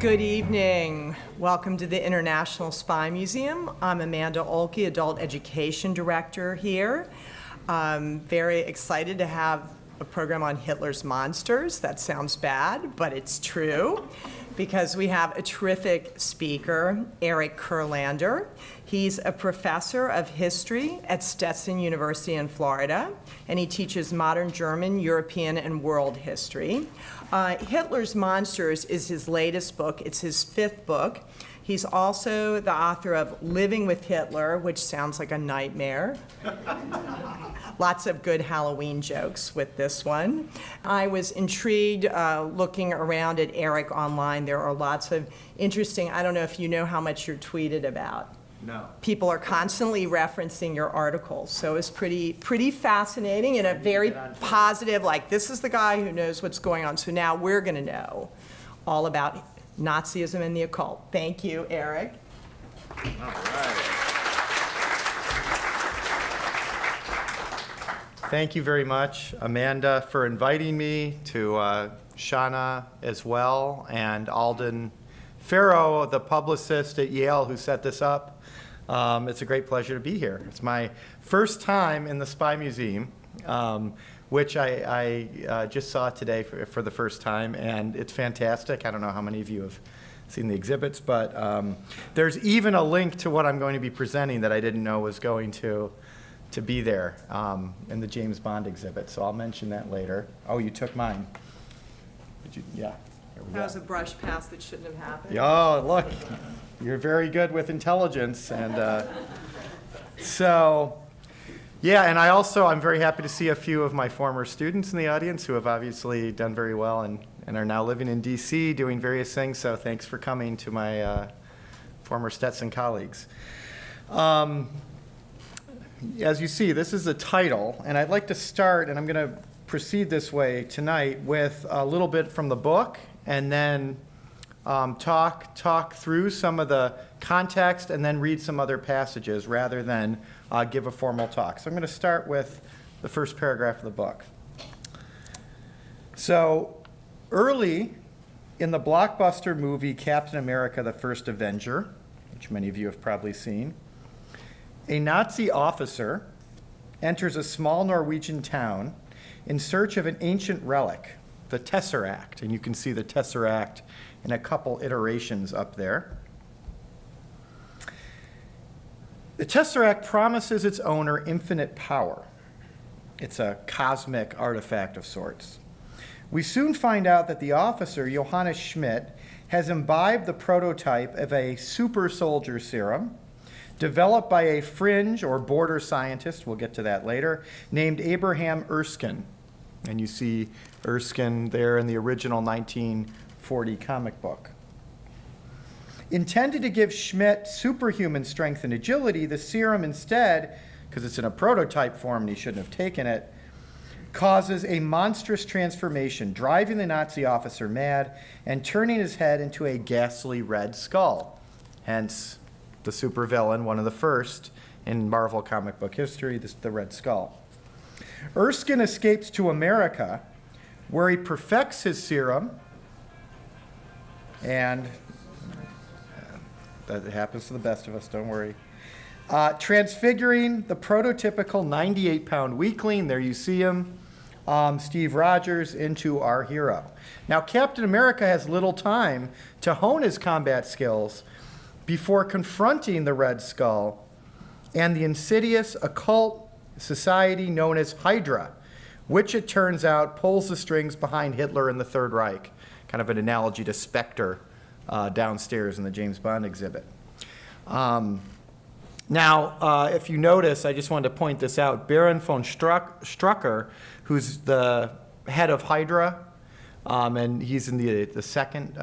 Good evening. Welcome to the International Spy Museum. I'm Amanda Olke, Adult Education Director here. I'm very excited to have a program on Hitler's monsters. That sounds bad, but it's true, because we have a terrific speaker, Reich. He's a professor of history at Stetson University in Florida, and he teaches modern German, European, and world history. Hitler's Monsters is his latest book. It's his 5th book. He's also the author of Living with Hitler, which sounds like a nightmare. Lots of good Halloween jokes with this one. I was intrigued looking around at Reich online. There are lots of interesting, I don't know if you know how much you're tweeted about. No. People are constantly referencing your articles, so it's pretty fascinating and a very positive, like, this is the guy who knows what's going on. So now we're going to know all about Nazism and the occult. Thank you, Reich. All right. Thank you very much, Amanda, for inviting me, to Shauna as well, and Alden Farrow, the publicist at Yale who set this up. It's a great pleasure to be here. It's my first time in the Spy Museum, which I just saw today for the first time, and it's fantastic. I don't know how many of you have seen the exhibits, but there's even a link to what I'm going to be presenting that I didn't know was going to be there in the James Bond exhibit, so I'll mention that later. Oh, you took mine. Did you? Yeah. That was a brush pass that shouldn't have happened. Oh, look, you're very good with intelligence. And so, yeah, and I'm very happy to see a few of my former students in the audience who have obviously done very well and are now living in DC doing various things. So thanks for coming to my former Stetson colleagues. As you see, this is the title, and I'd like to start, and I'm going to proceed this way tonight with a little bit from the book, and then talk through some of the context, and then read some other passages rather than give a formal talk. So I'm going to start with the first paragraph of the book. So early in the blockbuster movie Captain America: The First Avenger, which many of you have probably seen, a Nazi officer enters a small Norwegian town in search of an ancient relic, the Tesseract, and you can see the Tesseract in a couple iterations up there. The Tesseract promises its owner infinite power. It's a cosmic artifact of sorts. We soon find out that the officer, Johannes Schmidt, has imbibed the prototype of a super soldier serum developed by a fringe or border scientist, we'll get to that later, named Abraham Erskine. And you see Erskine there in the original 1940 comic book. Intended to give Schmidt superhuman strength and agility, the serum instead, because it's in a prototype form and he shouldn't have taken it, causes a monstrous transformation, driving the Nazi officer mad and turning his head into a ghastly red skull. Hence, the supervillain, one of the first in Marvel comic book history, the Red Skull. Erskine escapes to America, where he perfects his serum, and that happens to the best of us, don't worry, transfiguring the prototypical 98-pound weakling, there you see him, Steve Rogers, into our hero. Now, Captain America has little time to hone his combat skills before confronting the Red Skull and the insidious occult society known as Hydra, which it turns out pulls the strings behind Hitler and the Third Reich, kind of an analogy to Spectre downstairs in the James Bond exhibit. Now, if you notice, I just wanted to point this out, Baron von Strucker, who's the head of Hydra, and he's in the second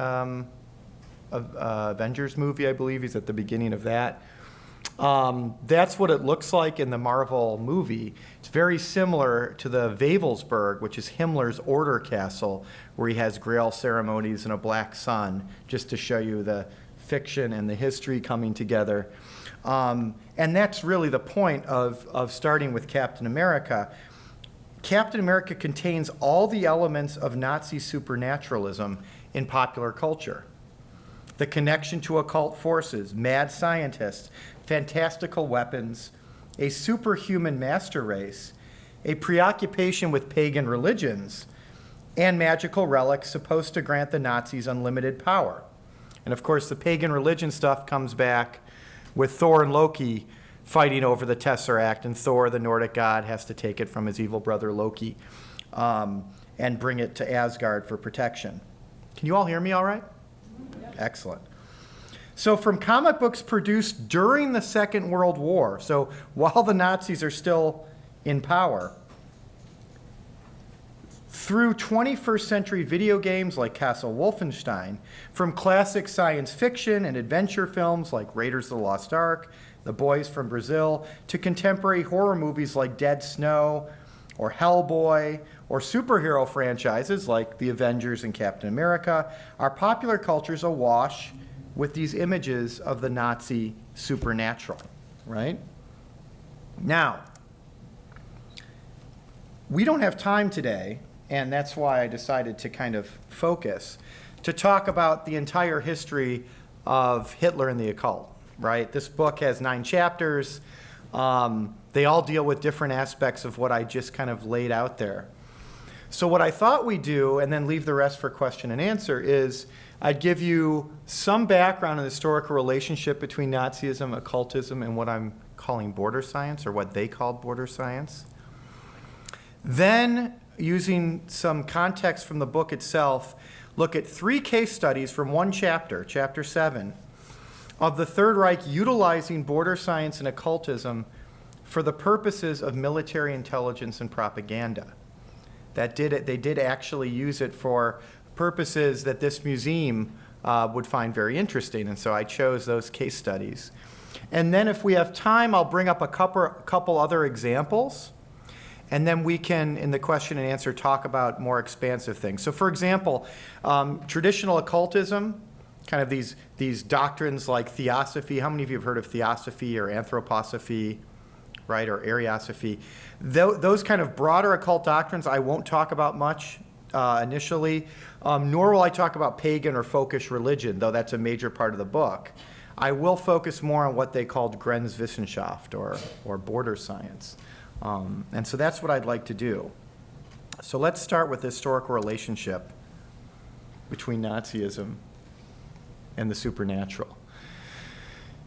Avengers movie, I believe. He's at the beginning of that. That's what it looks like in the Marvel movie. It's very similar to the Wavelsburg, which is Himmler's order castle, where he has Grail ceremonies and a black sun, just to show you the fiction and the history coming together. And that's really the point of starting with Captain America. Captain America contains all the elements of Nazi supernaturalism in popular culture. the connection to occult forces, mad scientists, fantastical weapons, a superhuman master race, a preoccupation with pagan religions, and magical relics supposed to grant the Nazis unlimited power. And of course, the pagan religion stuff comes back with Thor and Loki fighting over the Tesseract, and Thor, the Nordic god, has to take it from his evil brother Loki and bring it to Asgard for protection. Can you all hear me all right? Yep. Excellent. So from comic books produced during the Second World War, so while the Nazis are still in power, through 21st century video games like Castle Wolfenstein, from classic science fiction and adventure films like Raiders of the Lost Ark, The Boys from Brazil, to contemporary horror movies like Dead Snow or Hellboy, or superhero franchises like the Avengers and Captain America, our popular culture is awash with these images of the Nazi supernatural, right? Now, we don't have time today, and that's why I decided to kind of focus, to talk about the entire history of Hitler and the occult, right? This book has 9 chapters. They all deal with different aspects of what I just kind of laid out there. So what I thought we'd do, and then leave the rest for question and answer, is I'd give you some background on the historical relationship between Nazism, occultism, and what I'm calling border science, or what they called border science. Then, using some context from the book itself, look at 3 case studies from one chapter, chapter 7, of the Third Reich utilizing border science and occultism for the purposes of military intelligence and propaganda. They did actually use it for purposes that this museum would find very interesting, and so I chose those case studies. And then if we have time, I'll bring up a couple other examples, and then we can, in the question and answer, talk about more expansive things. So for example, traditional occultism, kind of these doctrines like theosophy. How many of you have heard of theosophy or anthroposophy, right, or Ariosophy? Those kind of broader occult doctrines I won't talk about much initially, nor will I talk about pagan or folkish religion, though that's a major part of the book. I will focus more on what they called Grenzwissenschaft, or border science. And so that's what I'd like to do. So let's start with the historical relationship between Nazism and the supernatural.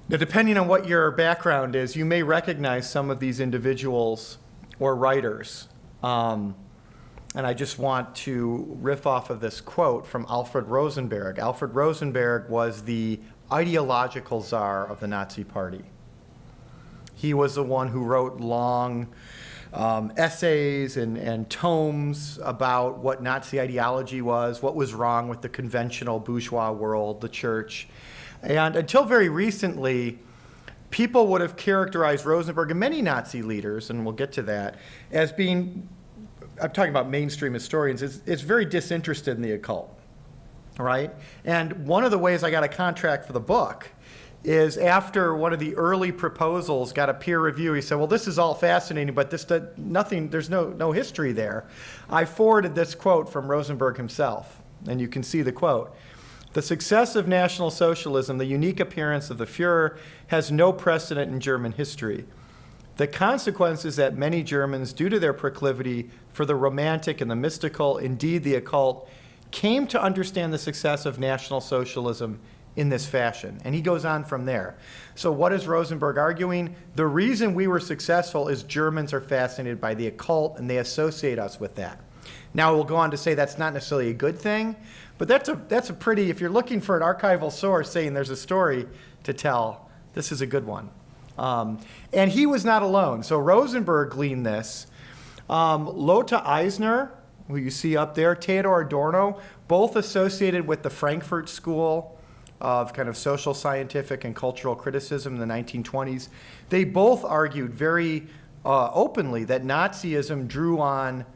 Now, depending on what your background is, you may recognize some of these individuals or writers. And I just want to riff off of this quote from Alfred Rosenberg. Alfred Rosenberg was the ideological czar of the Nazi Party. He was the one who wrote long essays and tomes about what Nazi ideology was, what was wrong with the conventional bourgeois world, the church. And until very recently, people would have characterized Rosenberg and many Nazi leaders, and we'll get to that, as being, I'm talking about mainstream historians, is very disinterested in the occult, right? And one of the ways I got a contract for the book is after one of the early proposals got a peer review, he said, well, this is all fascinating, but there's no history there. I forwarded this quote from Rosenberg himself, and you can see the quote. The success of National Socialism, the unique appearance of the Führer, has no precedent in German history. The consequence is that many Germans, due to their proclivity for the romantic and the mystical, indeed the occult, came to understand the success of National Socialism in this fashion. And he goes on from there. So what is Rosenberg arguing? The reason we were successful is Germans are fascinated by the occult, and they associate us with that. Now we'll go on to say that's not necessarily a good thing, but that's a pretty, if you're looking for an archival source saying there's a story to tell, this is a good one. And he was not alone. So Rosenberg gleaned this. Lothar Eisner, who you see up there, Theodor Adorno, both associated with the Frankfurt School of kind of social, scientific, and cultural criticism in the 1920s. They both argued very openly that Nazism drew on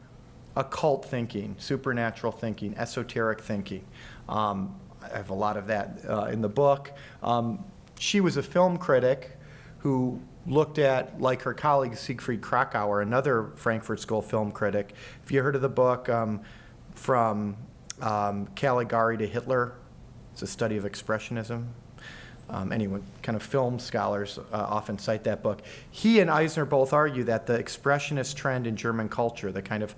occult thinking, supernatural thinking, esoteric thinking. I have a lot of that in the book. She was a film critic who looked at, like her colleague Siegfried Krakauer, another Frankfurt School film critic. If you heard of the book From Caligari to Hitler, It's a study of expressionism. Anyway, kind of film scholars often cite that book. He and Eisner both argue that the expressionist trend in German culture, the kind of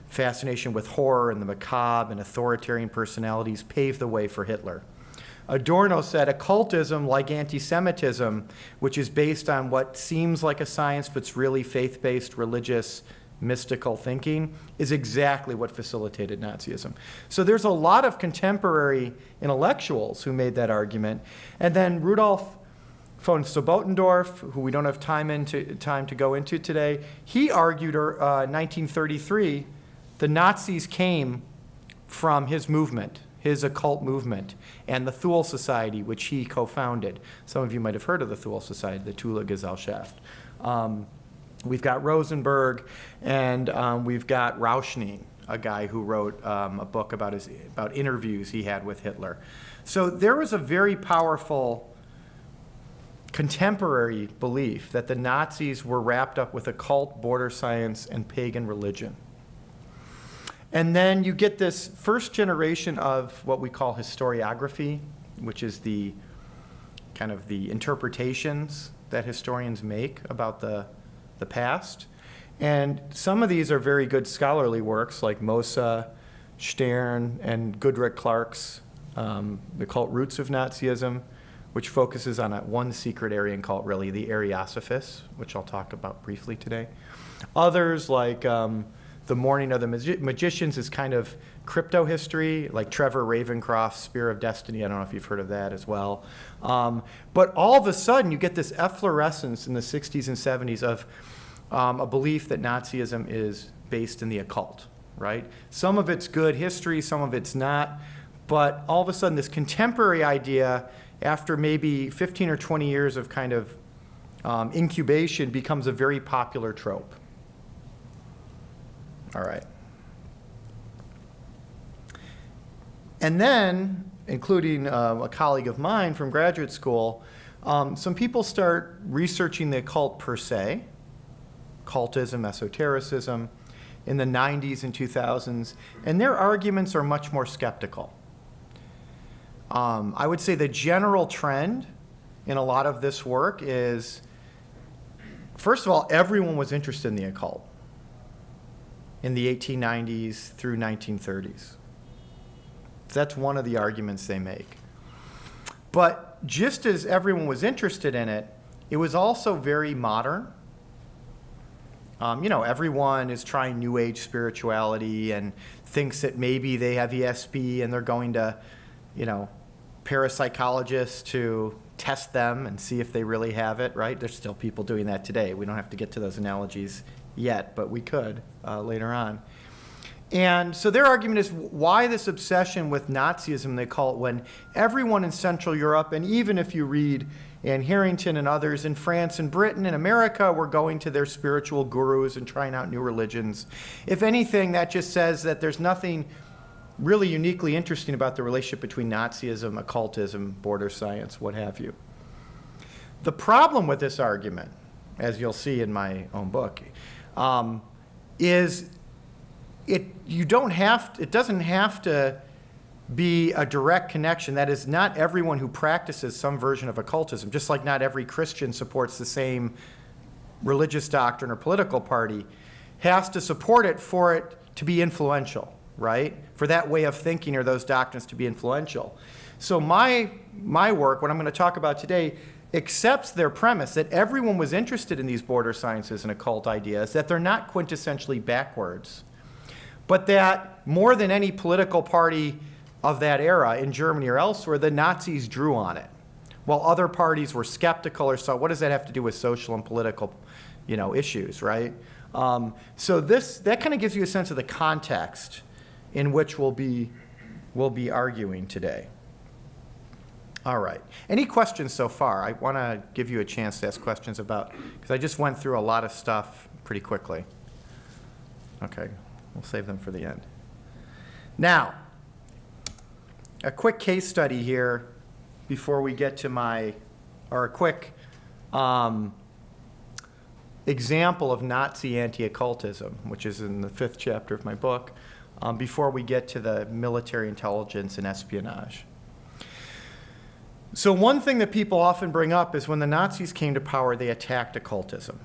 fascination with horror and the macabre and authoritarian personalities, paved the way for Hitler. Adorno said, occultism, like anti-Semitism, which is based on what seems like a science but it's really faith-based, religious, mystical thinking, is exactly what facilitated Nazism. So there's a lot of contemporary intellectuals who made that argument. And then Rudolf von Sobotendorf, who we don't have time to go into today, he argued in 1933 the Nazis came from his movement, his occult movement, and the Thule Society, which he co-founded. Some of you might have heard of the Thule Society, the Thule Gesellschaft. We've got Rosenberg, and we've got Rauschning, a guy who wrote a book about interviews he had with Hitler. So there was a very powerful contemporary belief that the Nazis were wrapped up with occult, border science, and pagan religion. And then you get this first generation of what we call historiography, which is the kind of the interpretations that historians make about the past. And some of these are very good scholarly works, like Mosa, Stern, and Goodrich Clark's The Cult Roots of Nazism, which focuses on one secret Aryan cult, really, the Ariosophists, which I'll talk about briefly today. Others, like The Mourning of the Magicians, is kind of crypto history, like Trevor Ravencroft's Spear of Destiny. I don't know if you've heard of that as well. But all of a sudden, you get this efflorescence in the 60s and 70s of a belief that Nazism is based in the occult, right? Some of it's good history, some of it's not. But all of a sudden, this contemporary idea, after maybe 15 or 20 years of kind of incubation, becomes a very popular trope. All right. And then, including a colleague of mine from graduate school, some people start researching the occult per se, occultism, esotericism, in the 90s and 2000s, and their arguments are much more skeptical. I would say the general trend in a lot of this work is, first of all, everyone was interested in the occult in the 1890s through 1930s. That's one of the arguments they make. But just as everyone was interested in it, it was also very modern. Everyone is trying New Age spirituality and thinks that maybe they have ESP and they're going to, parapsychologists to test them and see if they really have it, right? There's still people doing that today. We don't have to get to those analogies yet, but we could later on. And so their argument is, why this obsession with Nazism, they call it, when everyone in Central Europe, and even if you read Anne Harrington and others in France and Britain and America, were going to their spiritual gurus and trying out new religions. If anything, that just says that there's nothing really uniquely interesting about the relationship between Nazism, occultism, border science, what have you. The problem with this argument, as you'll see in my own book, is it doesn't have to be a direct connection. That is, not everyone who practices some version of occultism, just like not every Christian supports the same religious doctrine or political party, has to support it for it to be influential, right? For that way of thinking or those doctrines to be influential. So my work, what I'm going to talk about today, accepts their premise that everyone was interested in these border sciences and occult ideas, that they're not quintessentially backwards, but that more than any political party of that era in Germany or elsewhere, the Nazis drew on it, while other parties were skeptical or so. What does that have to do with social and political, issues, right? So that kind of gives you a sense of the context in which we'll be arguing today. All right. Any questions so far? I want to give you a chance to ask questions because I just went through a lot of stuff pretty quickly. Okay. We'll save them for the end. Now, a quick case study here before we get to a quick example of Nazi anti-occultism, which is in the 5th chapter of my book, before we get to the military intelligence and espionage. So one thing that people often bring up is when the Nazis came to power, they attacked occultism.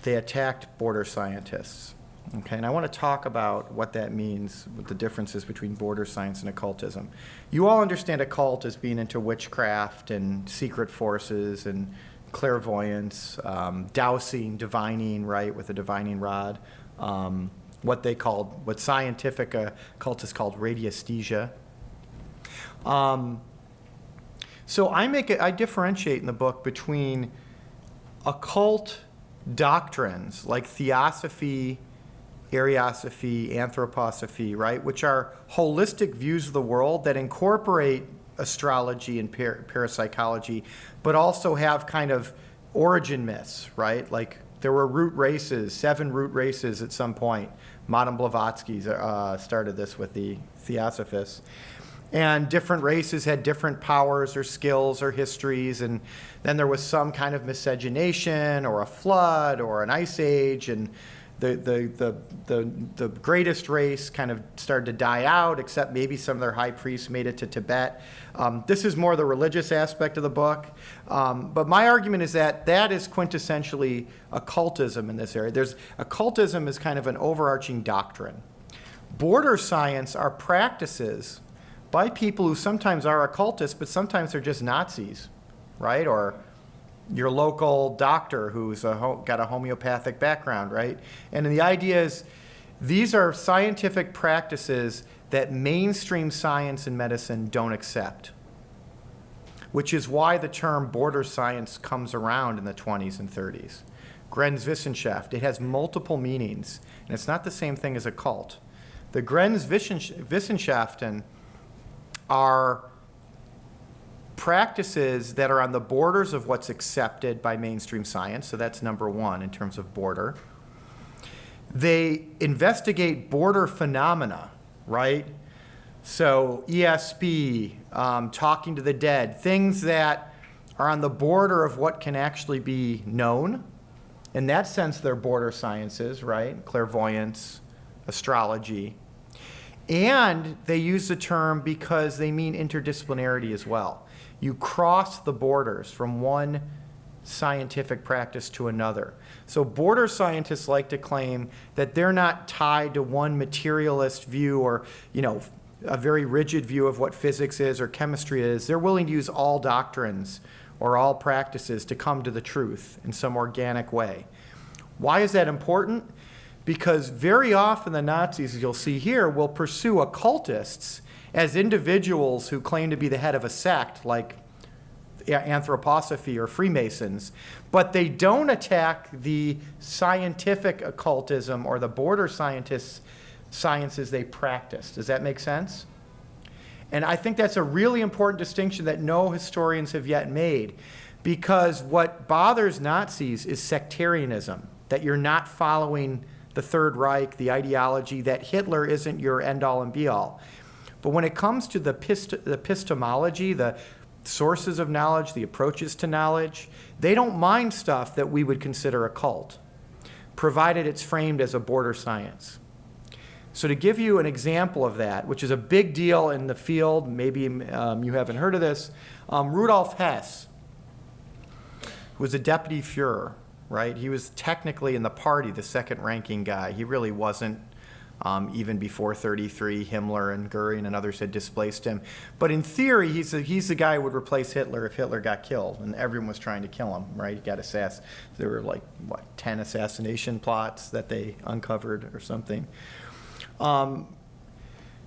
They attacked border scientists. Okay, and I want to talk about what that means, what the differences between border science and occultism. You all understand occult as being into witchcraft and secret forces and clairvoyance, dowsing, divining, right, with a divining rod. What scientific occultists called radiesthesia. So I differentiate in the book between occult doctrines like theosophy, Ariosophy, anthroposophy, right, which are holistic views of the world that incorporate astrology and parapsychology, but also have kind of origin myths, right? Like there were root races, 7 root races at some point. Madame Blavatsky started this with the Theosophists. And different races had different powers or skills or histories, and then there was some kind of miscegenation or a flood or an ice age, and the greatest race kind of started to die out, except maybe some of their high priests made it to Tibet. This is more the religious aspect of the book. But my argument is that that is quintessentially occultism in this area. Occultism is kind of an overarching doctrine. Border science are practices by people who sometimes are occultists, but sometimes they're just Nazis, right? Or your local doctor who's got a homeopathic background, right? And the idea is these are scientific practices that mainstream science and medicine don't accept, which is why the term border science comes around in the 20s and 30s. Grenzwissenschaft, it has multiple meanings, and it's not the same thing as a cult. The Grenzwissenschaften are practices that are on the borders of what's accepted by mainstream science, so that's number one in terms of border. They investigate border phenomena, right? So ESP, talking to the dead, things that are on the border of what can actually be known. In that sense, they're border sciences, right? Clairvoyance, astrology. And they use the term because they mean interdisciplinarity as well. You cross the borders from one scientific practice to another. So border scientists like to claim that they're not tied to one materialist view or, a very rigid view of what physics is or chemistry is. They're willing to use all doctrines or all practices to come to the truth in some organic way. Why is that important? Because very often the Nazis, as you'll see here, will pursue occultists as individuals who claim to be the head of a sect, like anthroposophy or Freemasons, but they don't attack the scientific occultism or the border sciences they practice. Does that make sense? And I think that's a really important distinction that no historians have yet made, because what bothers Nazis is sectarianism, that you're not following the Third Reich, the ideology, that Hitler isn't your end-all and be-all. But when it comes to the epistemology, the sources of knowledge, the approaches to knowledge, they don't mind stuff that we would consider occult, provided it's framed as a border science. So to give you an example of that, which is a big deal in the field, maybe you haven't heard of this, Rudolf Hess was a deputy Führer. Right? He was technically in the party the second-ranking guy. He really wasn't. Even before 1933, Himmler and Goering and others had displaced him. But in theory, he's the guy who would replace Hitler if Hitler got killed, and everyone was trying to kill him. Right? He got assassinated. There were 10 assassination plots that they uncovered or something.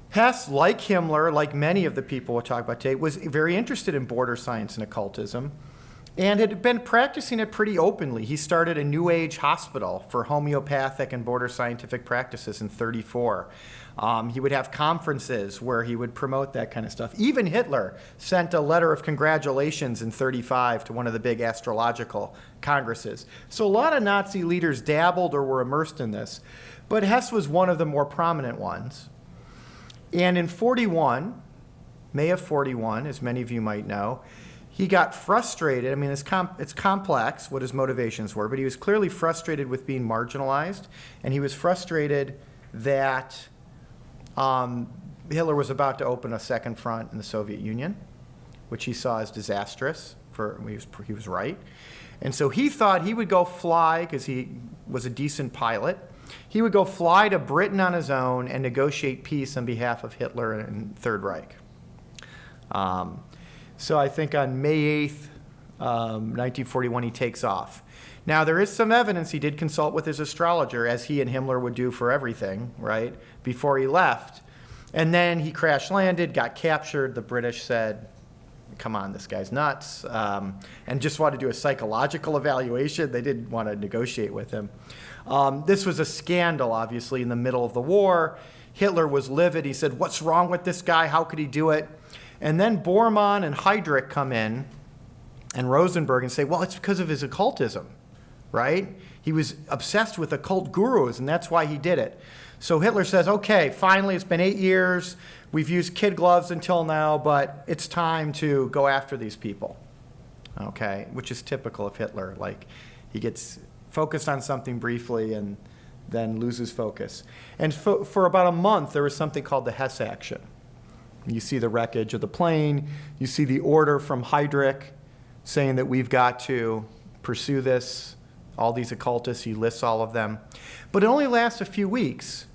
Hess, like Himmler, like many of the people we'll talk about today, was very interested in border science and occultism, and had been practicing it pretty openly. He started a New Age hospital for homeopathic and border scientific practices in 1934. He would have conferences where he would promote that kind of stuff. Even Hitler sent a letter of congratulations in 1935 to one of the big astrological congresses. So a lot of Nazi leaders dabbled or were immersed in this, but Hess was one of the more prominent ones. And in 1941, May of 1941, as many of you might know, he got frustrated. I mean, it's complex what his motivations were, but he was clearly frustrated with being marginalized, and he was frustrated that Hitler was about to open a second front in the Soviet Union, which he saw as disastrous. He was right. And so he thought he would go fly, because he was a decent pilot, he would go fly to Britain on his own and negotiate peace on behalf of Hitler and Third Reich. So I think on May 8th, 1941, he takes off. Now, there is some evidence he did consult with his astrologer, as he and Himmler would do for everything, right, before he left. And then he crash landed, got captured. The British said, come on, this guy's nuts, and just wanted to do a psychological evaluation. They didn't want to negotiate with him. This was a scandal, obviously, in the middle of the war. Hitler was livid. He said, what's wrong with this guy? How could he do it? And then Bormann and Heydrich come in, and Rosenberg, and say, well, it's because of his occultism, right? He was obsessed with occult gurus, and that's why he did it. So Hitler says, okay, finally, it's been 8 years. We've used kid gloves until now, but it's time to go after these people, okay? Which is typical of Hitler. Like, he gets focused on something briefly and then loses focus. And for about a month, there was something called the Hesse Action. You see the wreckage of the plane. You see the order from Heydrich saying that we've got to pursue this, all these occultists. He lists all of them. But it only lasts a few weeks.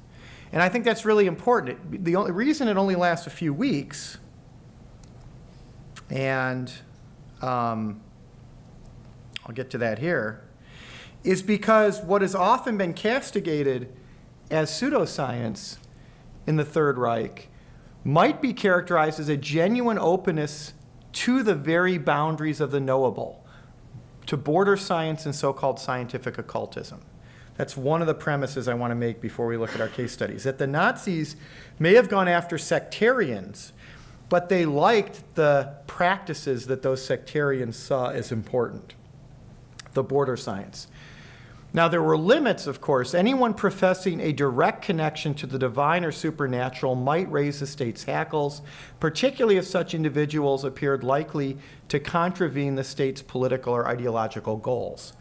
And I think that's really important. The only reason it only lasts a few weeks, and I'll get to that here, is because what has often been castigated as pseudoscience in the Third Reich might be characterized as a genuine openness to the very boundaries of the knowable, to border science and so-called scientific occultism. That's one of the premises I want to make before we look at our case studies, that the Nazis may have gone after sectarians, but they liked the practices that those sectarians saw as important, the border science. Now, there were limits, of course. Anyone professing a direct connection to the divine or supernatural might raise the state's hackles, particularly if such individuals appeared likely to contravene the state's political or ideological goals.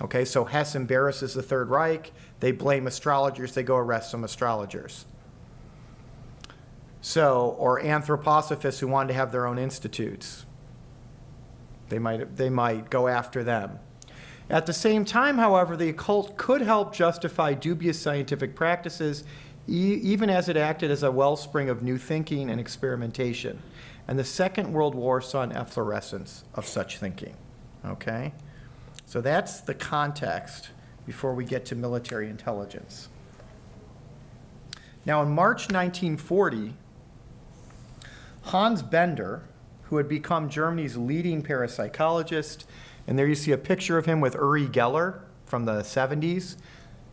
Okay, so Hess embarrasses the Third Reich. They blame astrologers. They go arrest some astrologers. So, or anthroposophists who wanted to have their own institutes. They might go after them. At the same time, however, the occult could help justify dubious scientific practices, even as it acted as a wellspring of new thinking and experimentation. And the Second World War saw an efflorescence of such thinking. Okay? So that's the context before we get to military intelligence. Now, in March 1940, Hans Bender, who had become Germany's leading parapsychologist, and there you see a picture of him with Uri Geller from the 70s.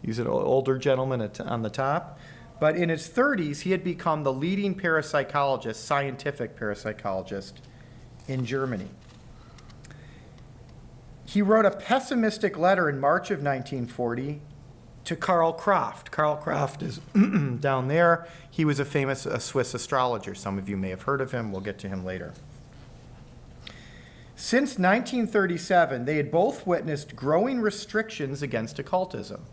He's an older gentleman on the top. But in his 30s, he had become the leading parapsychologist, scientific parapsychologist in Germany. He wrote a pessimistic letter in March of 1940 to Karl Kraft. Karl Kraft is down there. He was a famous Swiss astrologer. Some of you may have heard of him. We'll get to him later. Since 1937, they had both witnessed growing restrictions against occultism.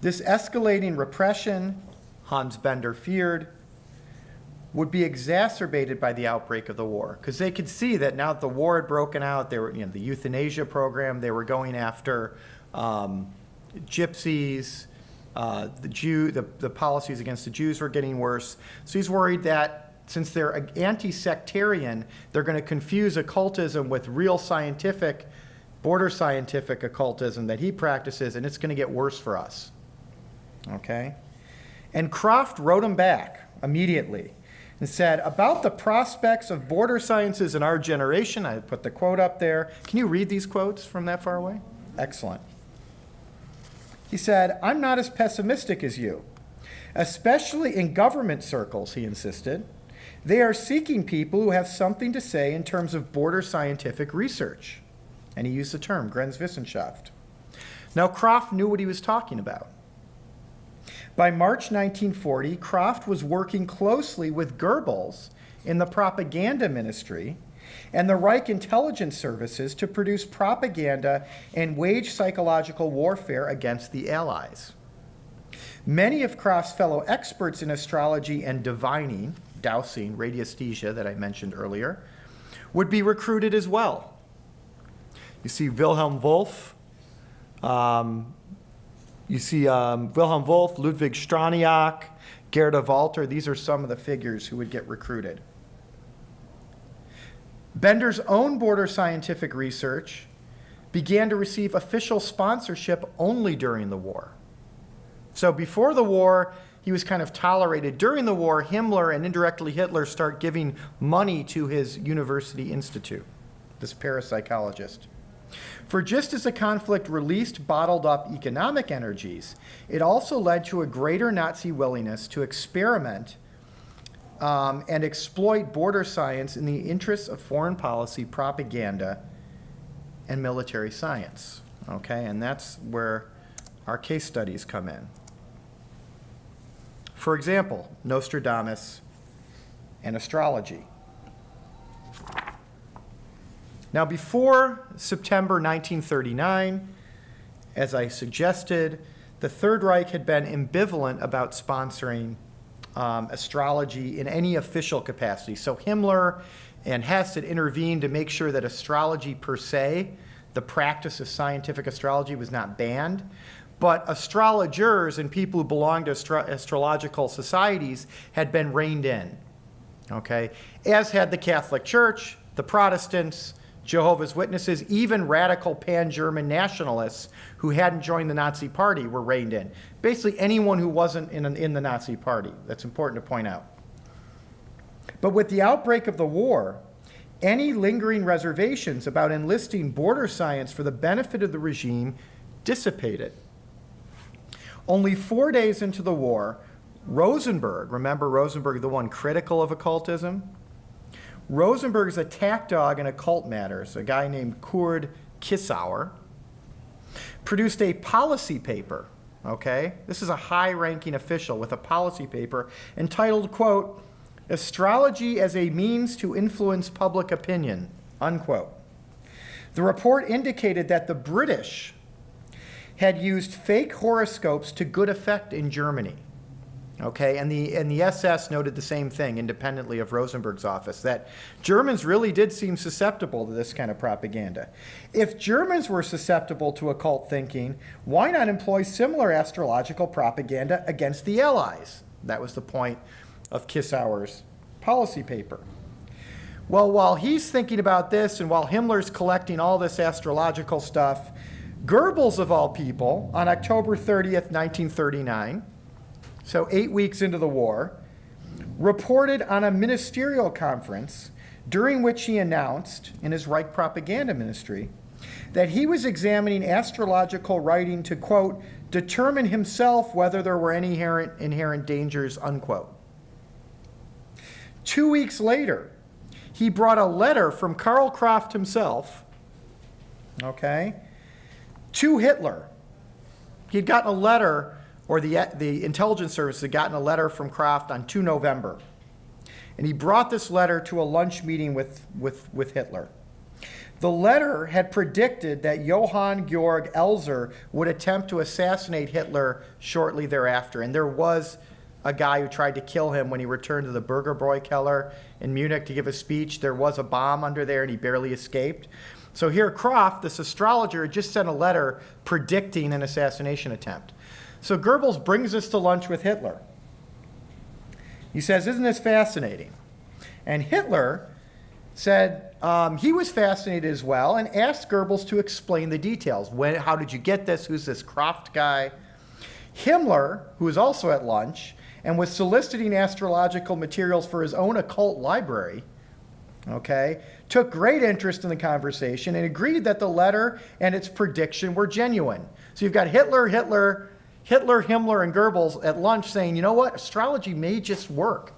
This escalating repression, Hans Bender feared, would be exacerbated by the outbreak of the war, because they could see that now that the war had broken out, they were, the euthanasia program, they were going after gypsies, the policies against the Jews were getting worse. So he's worried that since they're anti-sectarian, they're going to confuse occultism with real scientific, border scientific occultism that he practices, and it's going to get worse for us. Okay? And Kraft wrote him back immediately and said, about the prospects of border sciences in our generation, I put the quote up there. Can you read these quotes from that far away? Excellent. He said, I'm not as pessimistic as you, especially in government circles, he insisted. They are seeking people who have something to say in terms of border scientific research. And he used the term, Grenzwissenschaft. Now, Kraft knew what he was talking about. By March 1940, Kraft was working closely with Goebbels in the propaganda ministry and the Reich intelligence services to produce propaganda and wage psychological warfare against the Allies. Many of Kraft's fellow experts in astrology and divining, dowsing, radiesthesia that I mentioned earlier, would be recruited as well. You see Wilhelm Wolff, Ludwig Straniak, Gerda Walter. These are some of the figures who would get recruited. Bender's own border scientific research began to receive official sponsorship only during the war. So before the war, he was kind of tolerated. During the war, Himmler and indirectly Hitler start giving money to his university institute, this parapsychologist. For just as the conflict released bottled up economic energies, it also led to a greater Nazi willingness to experiment and exploit border science in the interests of foreign policy, propaganda, and military science. Okay, and that's where our case studies come in. For example, Nostradamus and astrology. Now, before September 1939, as I suggested, the Third Reich had been ambivalent about sponsoring astrology in any official capacity. So Himmler and Hess had intervened to make sure that astrology per se, the practice of scientific astrology, was not banned. But astrologers and people who belonged to astrological societies had been reined in, okay? As had the Catholic Church, the Protestants, Jehovah's Witnesses, even radical pan-German nationalists who hadn't joined the Nazi Party were reined in. Basically anyone who wasn't in the Nazi Party. That's important to point out. But with the outbreak of the war, any lingering reservations about enlisting border science for the benefit of the regime dissipated. Only 4 days into the war, Rosenberg, remember Rosenberg, the one critical of occultism? Rosenberg's attack dog in occult matters, a guy named Kurt Kissauer, produced a policy paper, okay? This is a high-ranking official with a policy paper entitled, quote, "Astrology as a Means to Influence Public Opinion," unquote. The report indicated that the British had used fake horoscopes to good effect in Germany. Okay, and the SS noted the same thing independently of Rosenberg's office, that Germans really did seem susceptible to this kind of propaganda. If Germans were susceptible to occult thinking, why not employ similar astrological propaganda against the Allies? That was the point of Kissauer's policy paper. Well, while he's thinking about this and while Himmler's collecting all this astrological stuff, Goebbels, of all people, on October 30th, 1939, so 8 weeks into the war, reported on a ministerial conference during which he announced, in his Reich propaganda ministry, that he was examining astrological writing to, quote, determine himself whether there were any inherent dangers, unquote. 2 weeks later, he brought a letter from Karl Kraft himself, okay, to Hitler. He'd gotten a letter, or the intelligence service had gotten a letter from Kraft on 2 November. And he brought this letter to a lunch meeting with Hitler. The letter had predicted that Johann Georg Elser would attempt to assassinate Hitler shortly thereafter. And there was a guy who tried to kill him when he returned to the Bürgerbräu Keller in Munich to give a speech. There was a bomb under there and he barely escaped. So here Kraft, this astrologer, just sent a letter predicting an assassination attempt. So Goebbels brings us to lunch with Hitler. He says, isn't this fascinating? And Hitler said he was fascinated as well and asked Goebbels to explain the details. How did you get this? Who's this Kraft guy? Himmler, who was also at lunch and was soliciting astrological materials for his own occult library, okay, took great interest in the conversation and agreed that the letter and its prediction were genuine. So you've got Hitler, Himmler, and Goebbels at lunch saying, you know what, astrology may just work.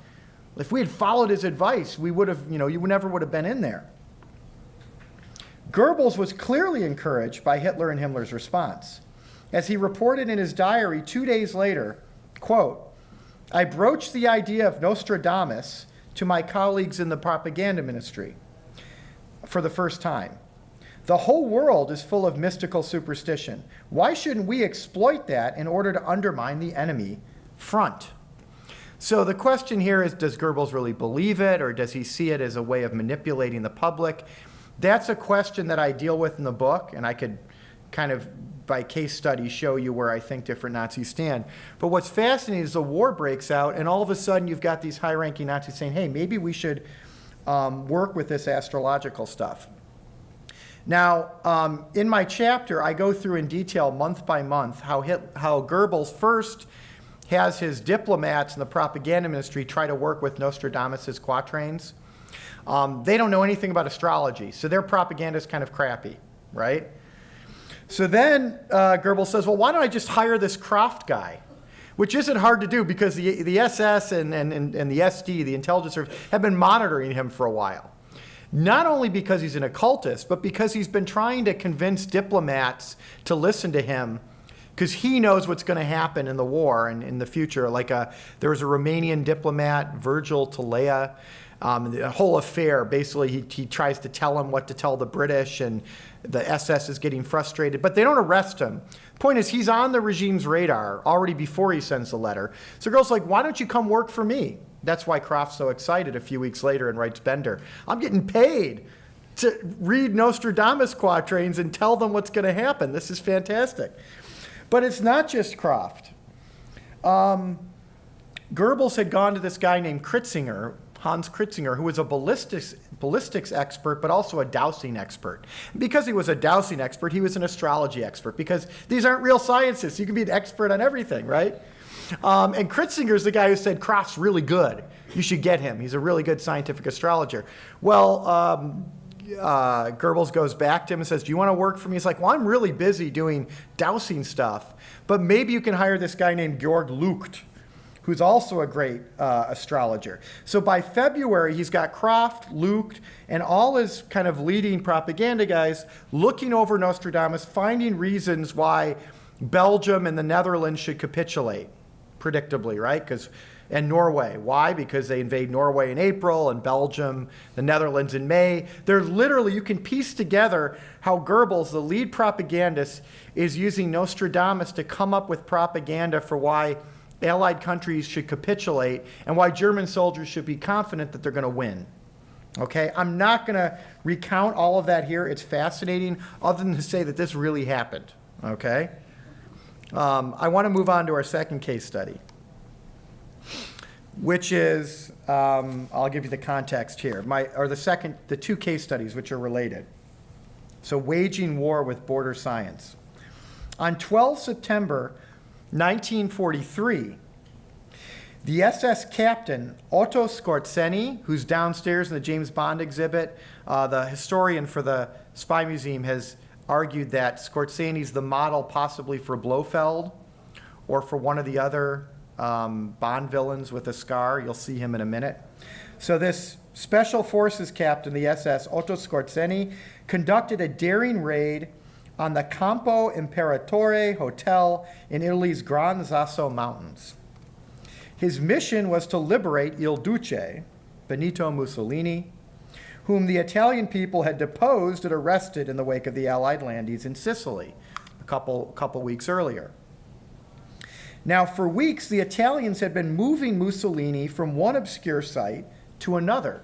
If we had followed his advice, we would have, you never would have been in there. Goebbels was clearly encouraged by Hitler and Himmler's response. As he reported in his diary 2 days later, quote, I broached the idea of Nostradamus to my colleagues in the propaganda ministry for the first time. The whole world is full of mystical superstition. Why shouldn't we exploit that in order to undermine the enemy front? So the question here is, does Goebbels really believe it, or does he see it as a way of manipulating the public? That's a question that I deal with in the book, and I could kind of, by case study, show you where I think different Nazis stand. But what's fascinating is the war breaks out, and all of a sudden you've got these high-ranking Nazis saying, hey, maybe we should work with this astrological stuff. Now, in my chapter, I go through in detail, month by month, how Goebbels first has his diplomats in the propaganda ministry try to work with Nostradamus' quatrains. They don't know anything about astrology, so their propaganda is kind of crappy, right? So then Goebbels says, well, why don't I just hire this Kraft guy? Which isn't hard to do because the SS and the SD, the intelligence service, have been monitoring him for a while. Not only because he's an occultist, but because he's been trying to convince diplomats to listen to him, because he knows what's going to happen in the war and in the future. Like there was a Romanian diplomat, Virgil Talea. The whole affair, basically, he tries to tell him what to tell the British, and the SS is getting frustrated, but they don't arrest him. Point is, he's on the regime's radar already before he sends the letter. So Goebbels like, why don't you come work for me? That's why Kraft's so excited a few weeks later and writes Bender, I'm getting paid to read Nostradamus quatrains and tell them what's going to happen. This is fantastic. But it's not just Kraft. Goebbels had gone to this guy named Kritzinger, Hans Kritzinger, who was a ballistics expert, but also a dowsing expert. Because he was a dowsing expert, he was an astrology expert, because these aren't real sciences. You can be an expert on everything, right? And Kritzinger's the guy who said, Kraft's really good. You should get him. He's a really good scientific astrologer. Well, Goebbels goes back to him and says, do you want to work for me? He's like, well, I'm really busy doing dowsing stuff, but maybe you can hire this guy named Georg Lucht, who's also a great astrologer. So by February, he's got Kraft, Lucht, and all his kind of leading propaganda guys looking over Nostradamus, finding reasons why Belgium and the Netherlands should capitulate, predictably, right? And Norway. Why? Because they invade Norway in April and Belgium, the Netherlands in May. They're literally, you can piece together how Goebbels, the lead propagandist, is using Nostradamus to come up with propaganda for why Allied countries should capitulate and why German soldiers should be confident that they're going to win. Okay? I'm not going to recount all of that here. It's fascinating, other than to say that this really happened. Okay? I want to move on to our second case study, which is, I'll give you the context here, the two case studies which are related. So, waging war with border science. On 12 September 1943, the SS captain Otto Skorzeny, who's downstairs in the James Bond exhibit, the historian for the Spy Museum has argued that Skorzeny's the model possibly for Blofeld or for one of the other Bond villains with a scar. You'll see him in a minute. So this Special Forces captain, the SS, Otto Skorzeny, conducted a daring raid on the Campo Imperatore Hotel in Italy's Gran Sasso Mountains. His mission was to liberate Il Duce, Benito Mussolini, whom the Italian people had deposed and arrested in the wake of the Allied landings in Sicily a couple weeks earlier. Now, for weeks, the Italians had been moving Mussolini from one obscure site to another.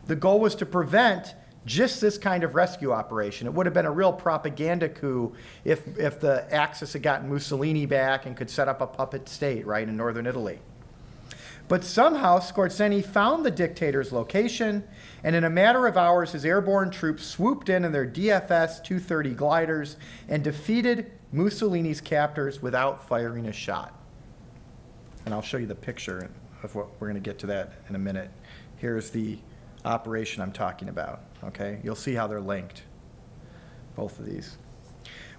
The goal was to prevent just this kind of rescue operation. It would have been a real propaganda coup if the Axis had gotten Mussolini back and could set up a puppet state, right, in northern Italy. But somehow, Skorzeny found the dictator's location, and in a matter of hours, his airborne troops swooped in their DFS-230 gliders and defeated Mussolini's captors without firing a shot. And I'll show you the picture of what we're going to get to that in a minute. Here's the operation I'm talking about, okay? You'll see how they're linked, both of these.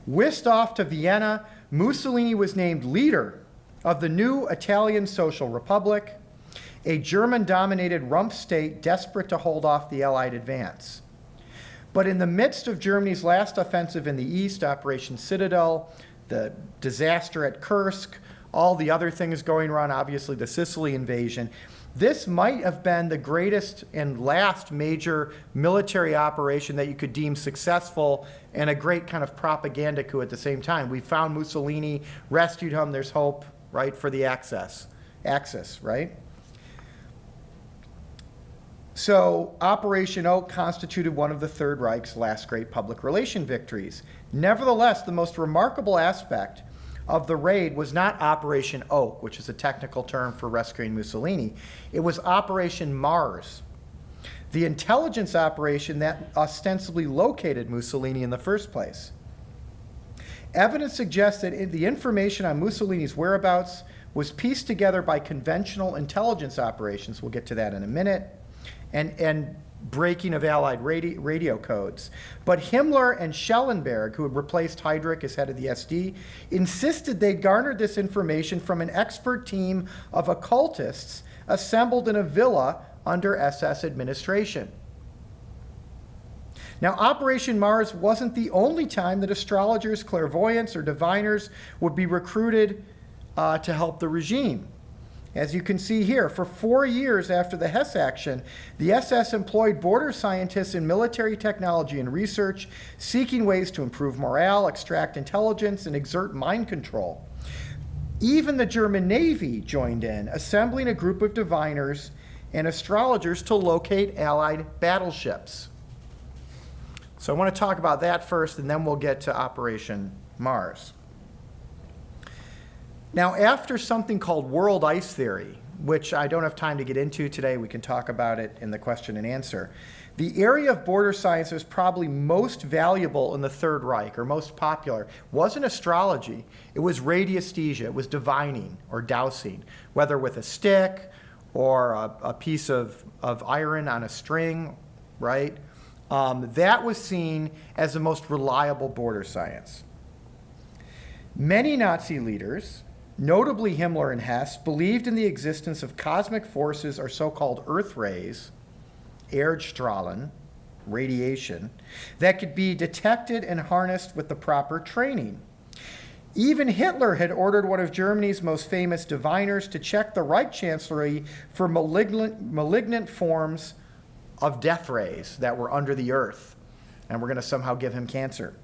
Whisked off to Vienna, Mussolini was named leader of the new Italian Social Republic, a German-dominated rump state desperate to hold off the Allied advance. But in the midst of Germany's last offensive in the east, Operation Citadel, the disaster at Kursk, all the other things going on, obviously the Sicily invasion, this might have been the greatest and last major military operation that you could deem successful and a great kind of propaganda coup at the same time. We found Mussolini, rescued him, there's hope, right, for the Axis. axis, right? So Operation Oak constituted one of the Third Reich's last great public relation victories. Nevertheless, the most remarkable aspect of the raid was not Operation Oak, which is a technical term for rescuing Mussolini. It was Operation Mars, the intelligence operation that ostensibly located Mussolini in the first place. Evidence suggests that the information on Mussolini's whereabouts was pieced together by conventional intelligence operations, we'll get to that in a minute, and breaking of Allied radio codes. But Himmler and Schellenberg, who had replaced Heydrich as head of the SD, insisted they'd garnered this information from an expert team of occultists assembled in a villa under SS administration. Now, Operation Mars wasn't the only time that astrologers, clairvoyants, or diviners would be recruited to help the regime. As you can see here, for 4 years after the Hess action, the SS employed border scientists in military technology and research, seeking ways to improve morale, extract intelligence, and exert mind control. Even the German Navy joined in, assembling a group of diviners and astrologers to locate Allied battleships. So I want to talk about that first, and then we'll get to Operation Mars. Now, after something called world ice theory, which I don't have time to get into today, we can talk about it in the question and answer, the area of border science that was probably most valuable in the Third Reich, or most popular, wasn't astrology. It was radiesthesia. It was divining or dowsing, whether with a stick or a piece of iron on a string, right? That was seen as the most reliable border science. Many Nazi leaders, notably Himmler and Hess, believed in the existence of cosmic forces or so-called Earth rays, Erdstrahlen, radiation, that could be detected and harnessed with the proper training. Even Hitler had ordered one of Germany's most famous diviners to check the Reich Chancellery for malignant forms of death rays that were under the earth, and we're going to somehow give him cancer.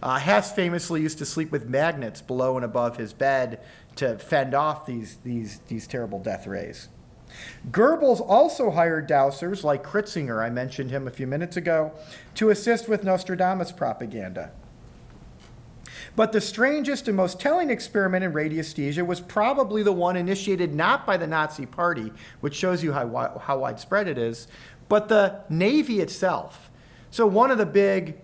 Hess famously used to sleep with magnets below and above his bed to fend off these terrible death rays. Goebbels also hired dowsers like Kritzinger, I mentioned him a few minutes ago, to assist with Nostradamus propaganda. But the strangest and most telling experiment in radiesthesia was probably the one initiated not by the Nazi Party, which shows you how widespread it is, but the Navy itself. So one of the big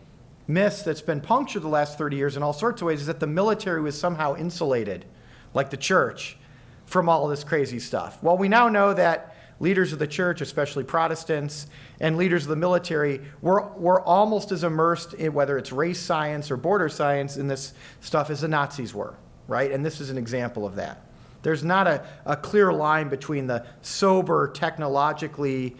myths that's been punctured the last 30 years in all sorts of ways is that the military was somehow insulated, like the church, from all this crazy stuff. Well, we now know that leaders of the church, especially Protestants, and leaders of the military were almost as immersed in whether it's race science or border science in this stuff as the Nazis were, right? And this is an example of that. There's not a clear line between the sober, technologically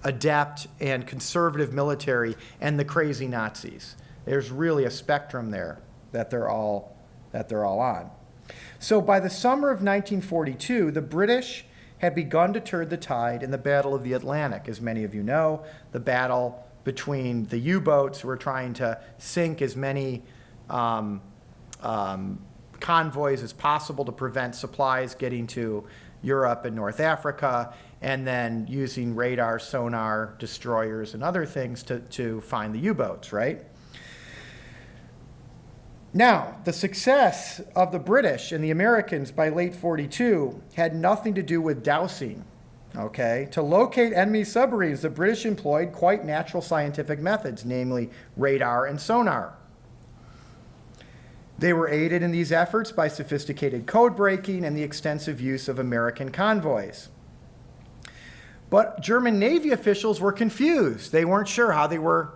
adept and conservative military and the crazy Nazis. There's really a spectrum there that they're all on. So by the summer of 1942, the British had begun to turn the tide in the Battle of the Atlantic. As many of you know, the battle between the U-boats who were trying to sink as many convoys as possible to prevent supplies getting to Europe and North Africa, and then using radar, sonar, destroyers, and other things to find the U-boats, right? Now, the success of the British and the Americans by late 42 had nothing to do with dowsing, okay? To locate enemy submarines, the British employed quite natural scientific methods, namely radar and sonar. They were aided in these efforts by sophisticated code breaking and the extensive use of American convoys. But German Navy officials were confused. They weren't sure how they were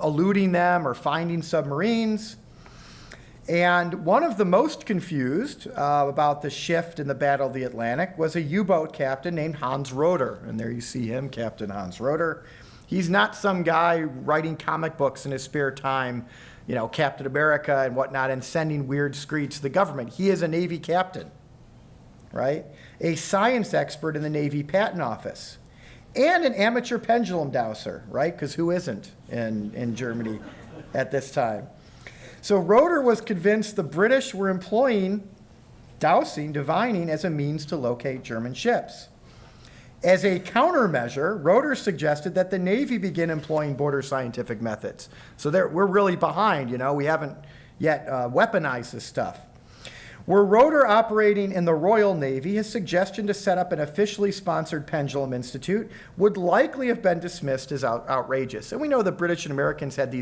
eluding them or finding submarines. And one of the most confused about the shift in the Battle of the Atlantic was a U-boat captain named Hans Roeder. And there you see him, Captain Hans Roeder. He's not some guy writing comic books in his spare time, you know, Captain America and whatnot, and sending weird screeds to the government. He is a Navy captain, right? A science expert in the Navy Patent Office. And an amateur pendulum dowser, right? Because who isn't in Germany at this time? So Roeder was convinced the British were employing dowsing, divining, as a means to locate German ships. As a countermeasure, Roeder suggested that the Navy begin employing border scientific methods. So we're really behind, we haven't yet weaponized this stuff. Were Roeder operating in the Royal Navy, his suggestion to set up an officially sponsored pendulum institute would likely have been dismissed as outrageous. And we know the British and Americans had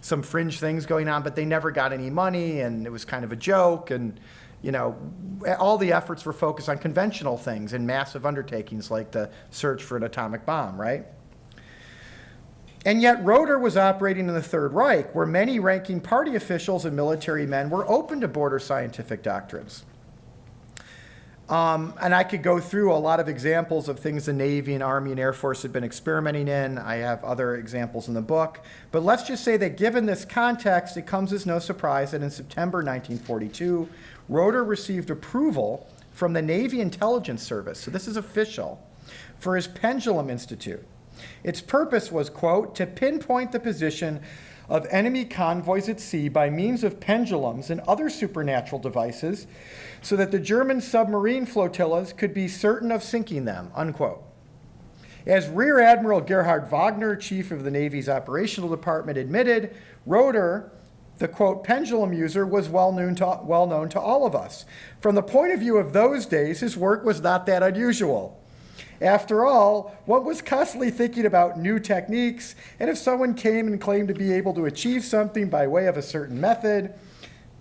some fringe things going on, but they never got any money, and it was kind of a joke, and all the efforts were focused on conventional things and massive undertakings like the search for an atomic bomb, right? And yet Roeder was operating in the Third Reich, where many ranking party officials and military men were open to border scientific doctrines. And I could go through a lot of examples of things the Navy and Army and Air Force had been experimenting in. I have other examples in the book. But let's just say that given this context, it comes as no surprise that in September 1942, Roeder received approval from the Navy Intelligence Service, so this is official, for his Pendulum Institute. Its purpose was, quote, to pinpoint the position of enemy convoys at sea by means of pendulums and other supernatural devices so that the German submarine flotillas could be certain of sinking them, unquote. As Rear Admiral Gerhard Wagner, chief of the Navy's operational department, admitted, Roeder, the, quote, pendulum user, was well known to all of us. From the point of view of those days, his work was not that unusual. After all, one was constantly thinking about new techniques, and if someone came and claimed to be able to achieve something by way of a certain method,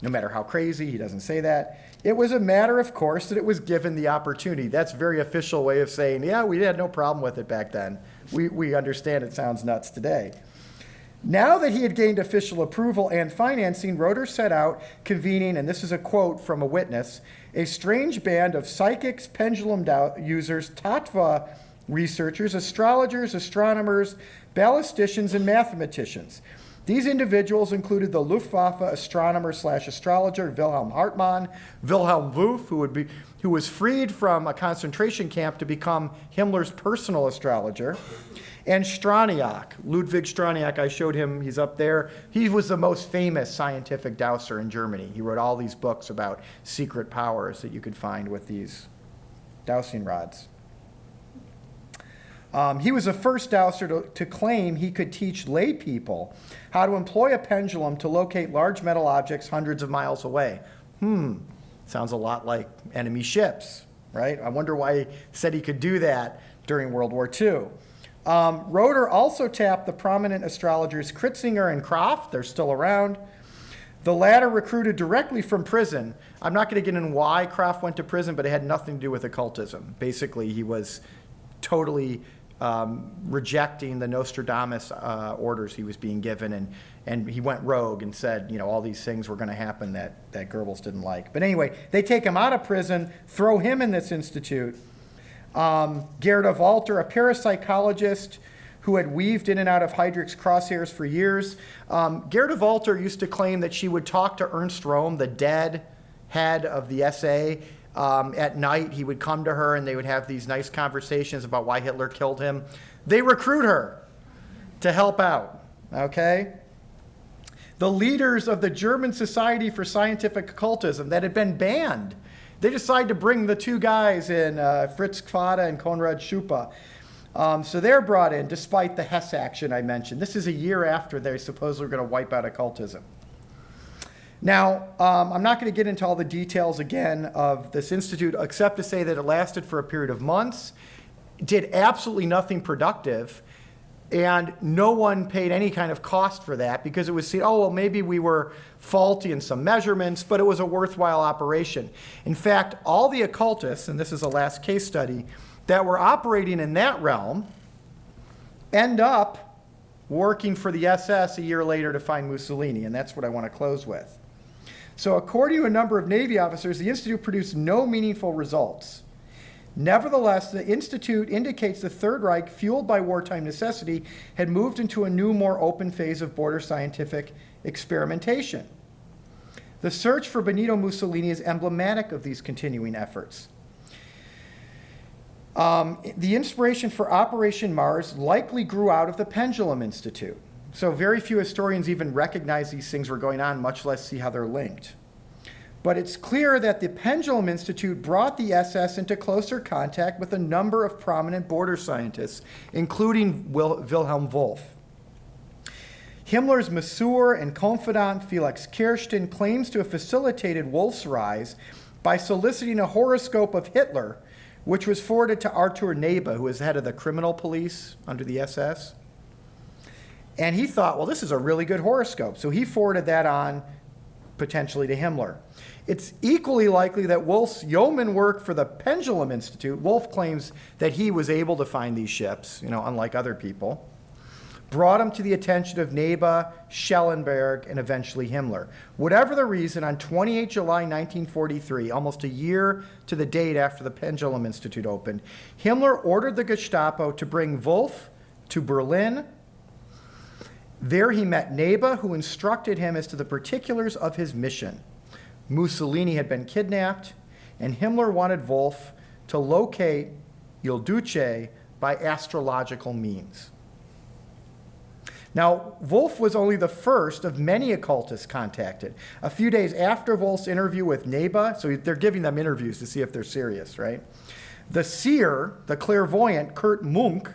no matter how crazy, he doesn't say that, it was a matter of course that it was given the opportunity. That's a very official way of saying, yeah, we had no problem with it back then. We understand it sounds nuts today. Now that he had gained official approval and financing, Roeder set out convening, and this is a quote from a witness, a strange band of psychics, pendulum users, tattva researchers, astrologers, astronomers, ballisticians, and mathematicians. These individuals included the Luftwaffe astronomer/astrologer Wilhelm Hartmann, Wilhelm Wulff, who was freed from a concentration camp to become Himmler's personal astrologer, and Straniak, Ludwig Straniak. I showed him, he's up there. He was the most famous scientific dowser in Germany. He wrote all these books about secret powers that you could find with these dowsing rods. He was the first dowser to claim he could teach lay people how to employ a pendulum to locate large metal objects hundreds of miles away. Sounds a lot like enemy ships, right? I wonder why he said he could do that during World War II. Roeder also tapped the prominent astrologers Kritzinger and Kraft. They're still around. The latter recruited directly from prison. I'm not going to get into why Kraft went to prison, but it had nothing to do with occultism. Basically, he was totally rejecting the Nostradamus orders he was being given, and he went rogue and said, all these things were going to happen that Goebbels didn't like. But anyway, they take him out of prison, throw him in this institute. Gerda Walter, a parapsychologist who had weaved in and out of Heydrich's crosshairs for years. Gerda Walter used to claim that she would talk to Ernst Röhm, the dead head of the SA. At night, he would come to her and they would have these nice conversations about why Hitler killed him. They recruit her to help out, okay? The leaders of the German Society for Scientific Occultism that had been banned, they decide to bring the two guys in, Fritz Kvada and Konrad Schupa. So they're brought in despite the Hess action I mentioned. This is a year after they supposedly were going to wipe out occultism. Now, I'm not going to get into all the details again of this institute, except to say that it lasted for a period of months, did absolutely nothing productive, and no one paid any kind of cost for that because it was seen, oh, well, maybe we were faulty in some measurements, but it was a worthwhile operation. In fact, all the occultists, and this is the last case study, that were operating in that realm end up working for the SS a year later to find Mussolini, and that's what I want to close with. So according to a number of Navy officers, the Institute produced no meaningful results. Nevertheless, the Institute indicates the Third Reich, fueled by wartime necessity, had moved into a new, more open phase of border scientific experimentation. The search for Benito Mussolini is emblematic of these continuing efforts. The inspiration for Operation Mars likely grew out of the Pendulum Institute. So very few historians even recognize these things were going on, much less see how they're linked. But it's clear that the Pendulum Institute brought the SS into closer contact with a number of prominent border scientists, including Wilhelm Wolff. Himmler's masseur and confidant Felix Kirsten claims to have facilitated Wolff's rise by soliciting a horoscope of Hitler, which was forwarded to Arthur Nebe, who was head of the criminal police under the SS. And he thought, well, this is a really good horoscope. So he forwarded that on potentially to Himmler. It's equally likely that Wolff's yeoman work for the Pendulum Institute, Wolff claims that he was able to find these ships, unlike other people, brought him to the attention of Nebe, Schellenberg, and eventually Himmler. Whatever the reason, on 28 July 1943, almost a year to the date after the Pendulum Institute opened, Himmler ordered the Gestapo to bring Wolff to Berlin. There he met Nebe, who instructed him as to the particulars of his mission. Mussolini had been kidnapped, and Himmler wanted Wolff to locate Il Duce by astrological means. Now, Wolff was only the first of many occultists contacted. A few days after Wolff's interview with Nebe, so they're giving them interviews to see if they're serious, right? The seer, the clairvoyant Kurt Munk,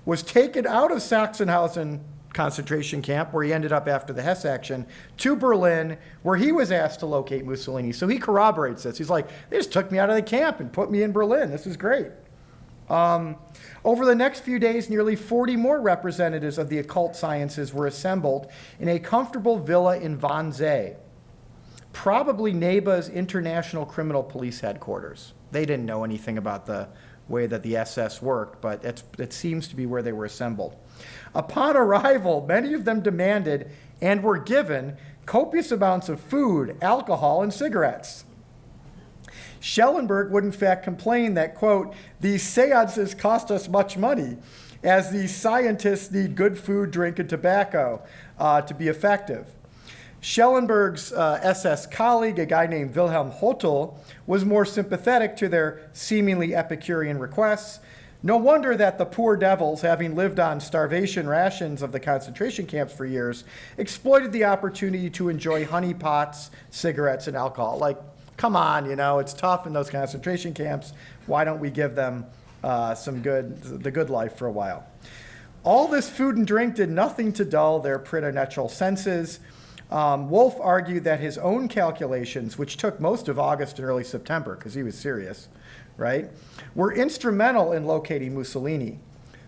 was taken out of Sachsenhausen concentration camp, where he ended up after the Hesse action, to Berlin, where he was asked to locate Mussolini. So he corroborates this. He's like, they just took me out of the camp and put me in Berlin. This is great. Over the next few days, nearly 40 more representatives of the occult sciences were assembled in a comfortable villa in Wannsee, probably Nebe's International Criminal Police headquarters. They didn't know anything about the way that the SS worked, but it seems to be where they were assembled. Upon arrival, many of them demanded and were given copious amounts of food, alcohol, and cigarettes. Schellenberg would in fact complain that, quote, these seances cost us much money, as these scientists need good food, drink, and tobacco to be effective. Schellenberg's SS colleague, a guy named Wilhelm Hotel, was more sympathetic to their seemingly Epicurean requests. No wonder that the poor devils, having lived on starvation rations of the concentration camps for years, exploited the opportunity to enjoy honeypots, cigarettes, and alcohol. Like, come on, it's tough in those concentration camps. Why don't we give them the good life for a while? All this food and drink did nothing to dull their preternatural senses. Wolff argued that his own calculations, which took most of August and early September, because he was serious, right, were instrumental in locating Mussolini.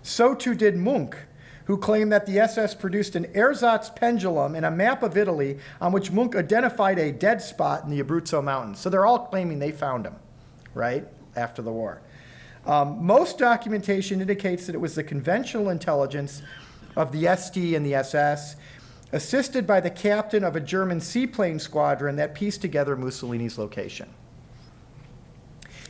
So too did Munk, who claimed that the SS produced an ersatz pendulum and a map of Italy on which Munk identified a dead spot in the Abruzzo Mountains. So they're all claiming they found him, right, after the war. Most documentation indicates that it was the conventional intelligence of the SD and the SS, assisted by the captain of a German seaplane squadron, that pieced together Mussolini's location.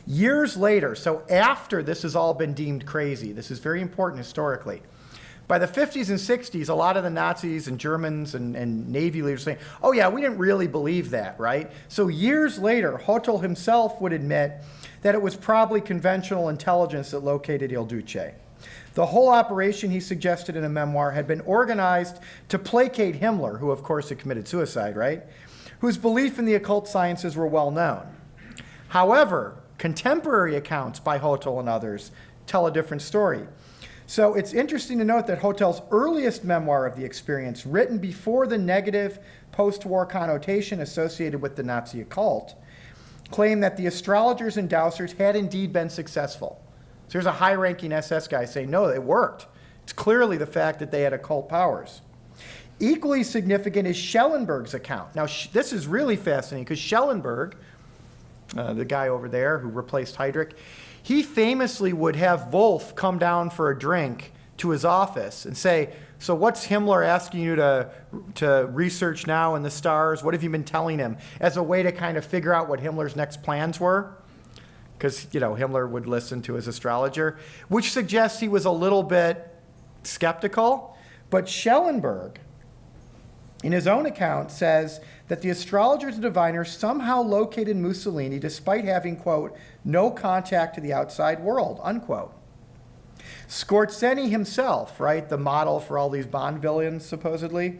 Years later, so after this has all been deemed crazy, this is very important historically, by the 50s and 60s, a lot of the Nazis and Germans and Navy leaders saying, oh yeah, we didn't really believe that, right? So years later, Hotel himself would admit that it was probably conventional intelligence that located Il Duce. The whole operation, he suggested in a memoir, had been organized to placate Himmler, who of course had committed suicide, right? Whose belief in the occult sciences were well known. However, contemporary accounts by Hotel and others tell a different story. So it's interesting to note that Hotel's earliest memoir of the experience, written before the negative post-war connotation associated with the Nazi occult, claimed that the astrologers and dowsers had indeed been successful. So there's a high-ranking SS guy saying, no, it worked. It's clearly the fact that they had occult powers. Equally significant is Schellenberg's account. Now, this is really fascinating because Schellenberg, the guy over there who replaced Heydrich, he famously would have Wolff come down for a drink to his office and say, so what's Himmler asking you to research now in the stars? What have you been telling him? As a way to kind of figure out what Himmler's next plans were. Because, Himmler would listen to his astrologer, which suggests he was a little bit skeptical. But Schellenberg, in his own account, says that the astrologers and diviners somehow located Mussolini despite having, quote, no contact to the outside world, unquote. Scorzeni himself, right, the model for all these Bond villains, supposedly,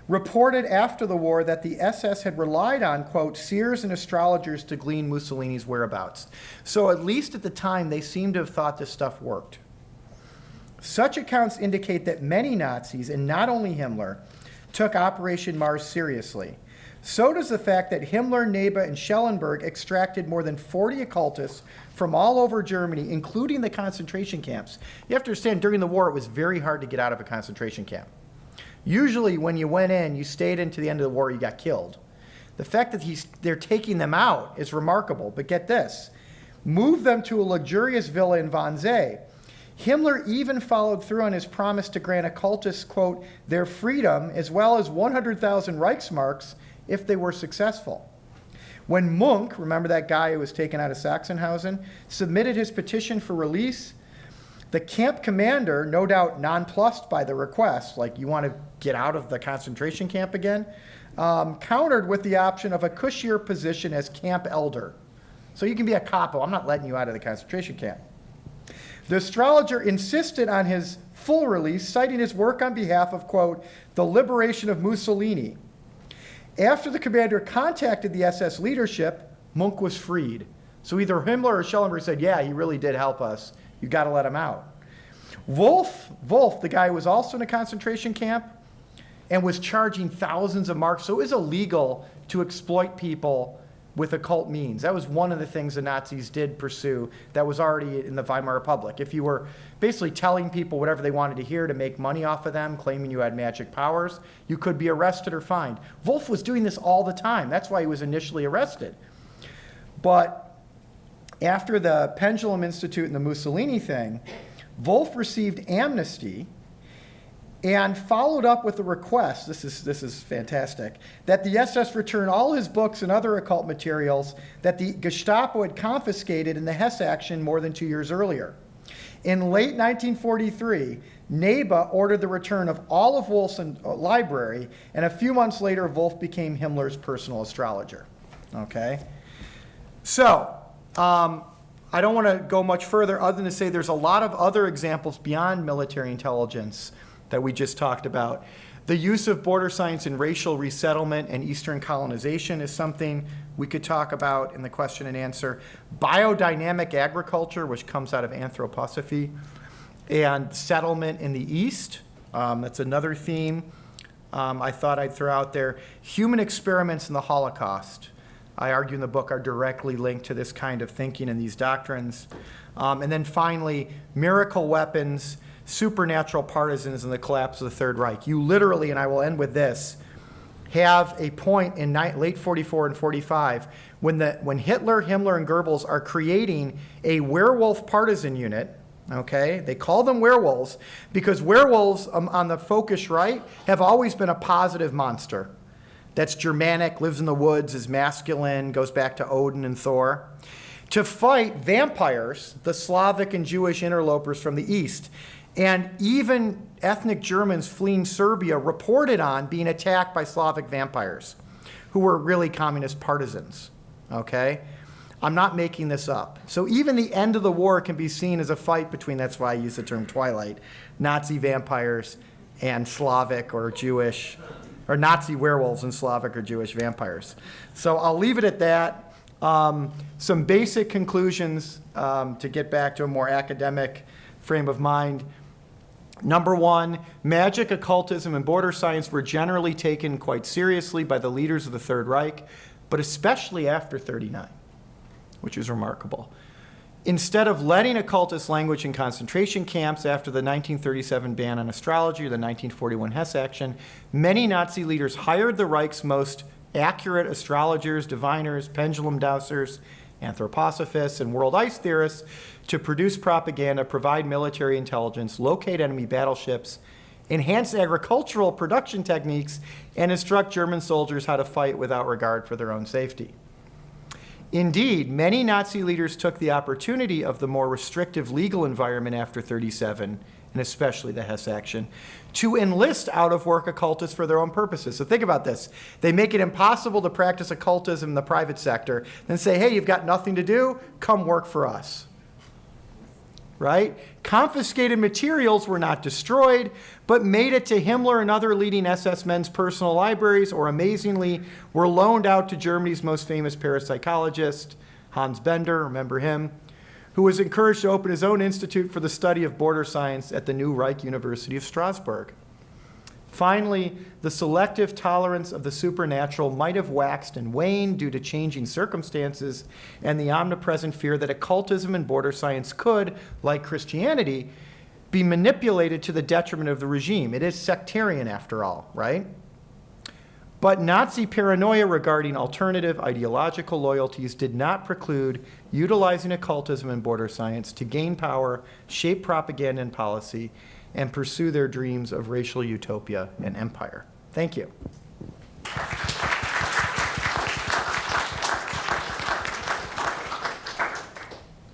reported after the war that the SS had relied on, quote, seers and astrologers to glean Mussolini's whereabouts. So at least at the time, they seem to have thought this stuff worked. Such accounts indicate that many Nazis, and not only Himmler, took Operation Mars seriously. So does the fact that Himmler, Neba, and Schellenberg extracted more than 40 occultists from all over Germany, including the concentration camps. You have to understand, during the war, it was very hard to get out of a concentration camp. Usually, when you went in, you stayed into the end of the war, you got killed. The fact that they're taking them out is remarkable, but get this. Move them to a luxurious villa in Wannsee. Himmler even followed through on his promise to grant occultists, quote, their freedom, as well as 100,000 Reichsmarks if they were successful. When Munch, remember that guy who was taken out of Sachsenhausen, submitted his petition for release, the camp commander, no doubt nonplussed by the request, like, you want to get out of the concentration camp again, countered with the option of a cushier position as camp elder. So you can be a capo. I'm not letting you out of the concentration camp. The astrologer insisted on his full release, citing his work on behalf of, quote, the liberation of Mussolini. After the commander contacted the SS leadership, Munch was freed. So either Himmler or Schellenberg said, yeah, he really did help us. You got to let him out. Wolf, the guy who was also in a concentration camp and was charging thousands of marks, so it was illegal to exploit people with occult means. That was one of the things the Nazis did pursue that was already in the Weimar Republic. If you were basically telling people whatever they wanted to hear to make money off of them, claiming you had magic powers, you could be arrested or fined. Wolf was doing this all the time. That's why he was initially arrested. But after the Pendulum Institute and the Mussolini thing, Wolf received amnesty and followed up with a request, this is fantastic, that the SS return all his books and other occult materials that the Gestapo had confiscated in the Hess action more than 2 years earlier. In late 1943, Neba ordered the return of all of Wolf's library, and a few months later, Wolf became Himmler's personal astrologer. Okay? So, I don't want to go much further other than to say there's a lot of other examples beyond military intelligence that we just talked about. The use of border science in racial resettlement and Eastern colonization is something we could talk about in the question and answer. Biodynamic agriculture, which comes out of anthroposophy, and settlement in the East. That's another theme I thought I'd throw out there. Human experiments in the Holocaust, I argue in the book, are directly linked to this kind of thinking and these doctrines. And then finally, miracle weapons, supernatural partisans, and the collapse of the Third Reich. You literally, and I will end with this, have a point in late 44 and 45 when Hitler, Himmler, and Goebbels are creating a werewolf partisan unit. Okay, they call them werewolves because werewolves on the folkish right have always been a positive monster. That's Germanic, lives in the woods, is masculine, goes back to Odin and Thor, to fight vampires, the Slavic and Jewish interlopers from the East. And even ethnic Germans fleeing Serbia reported on being attacked by Slavic vampires, who were really communist partisans, okay? I'm not making this up. So even the end of the war can be seen as a fight between, that's why I use the term Twilight, Nazi vampires and Slavic or Jewish, or Nazi werewolves and Slavic or Jewish vampires. So I'll leave it at that. Some basic conclusions to get back to a more academic frame of mind. Number one, magic, occultism, and border science were generally taken quite seriously by the leaders of the Third Reich, but especially after 39, which is remarkable. Instead of letting occultists languish in concentration camps after the 1937 ban on astrology or the 1941 Hess action, many Nazi leaders hired the Reich's most accurate astrologers, diviners, pendulum dowsers, anthroposophists, and world ice theorists to produce propaganda, provide military intelligence, locate enemy battleships, enhance agricultural production techniques, and instruct German soldiers how to fight without regard for their own safety. Indeed, many Nazi leaders took the opportunity of the more restrictive legal environment after 37, and especially the Hess action, to enlist out-of-work occultists for their own purposes. So think about this. They make it impossible to practice occultism in the private sector, then say, hey, you've got nothing to do, come work for us. right? Confiscated materials were not destroyed, but made it to Himmler and other leading SS men's personal libraries, or amazingly, were loaned out to Germany's most famous parapsychologist, Hans Bender, remember him, who was encouraged to open his own institute for the study of border science at the new Reich University of Strasbourg. Finally, the selective tolerance of the supernatural might have waxed and waned due to changing circumstances and the omnipresent fear that occultism and border science could, like Christianity, be manipulated to the detriment of the regime. It is sectarian after all, right? But Nazi paranoia regarding alternative ideological loyalties did not preclude utilizing occultism and border science to gain power, shape propaganda and policy, and pursue their dreams of racial utopia and empire. Thank you.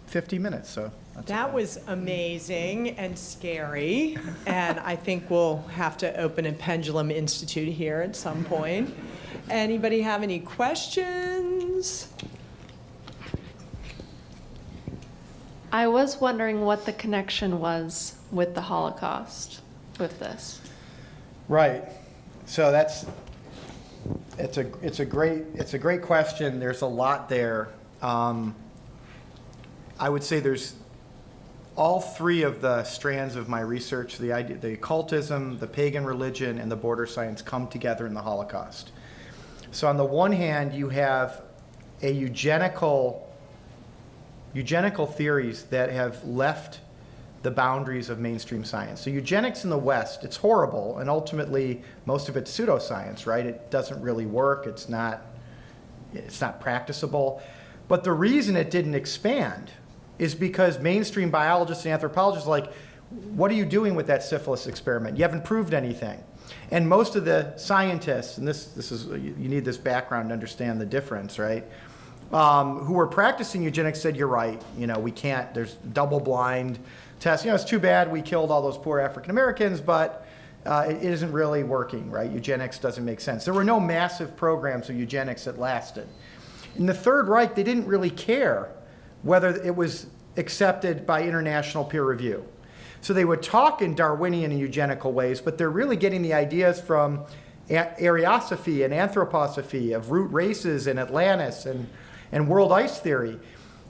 $50, so That was amazing and scary, and I think we'll have to open a pendulum institute here at some point. Anybody have any questions? I was wondering what the connection was with the Holocaust with this. Right. So it's a great question. There's a lot there. I would say there's all three of the strands of my research, the occultism, the pagan religion, and the border science come together in the Holocaust. So on the one hand, you have a eugenical theories that have left the boundaries of mainstream science. So eugenics in the West, it's horrible, and ultimately most of it's pseudoscience, right? It doesn't really work, it's not practicable. But the reason it didn't expand is because mainstream biologists and anthropologists are like, what are you doing with that syphilis experiment? You haven't proved anything. And most of the scientists, and this is, you need this background to understand the difference, right? Who were practicing eugenics said, you're right, we can't, there's double-blind tests. It's too bad we killed all those poor African Americans, but it isn't really working, right? Eugenics doesn't make sense. There were no massive programs of eugenics that lasted. In the Third Reich, they didn't really care whether it was accepted by international peer review. So they would talk in Darwinian and eugenical ways, but they're really getting the ideas from Ariosophy and Anthroposophy of root races and Atlantis and world ice theory.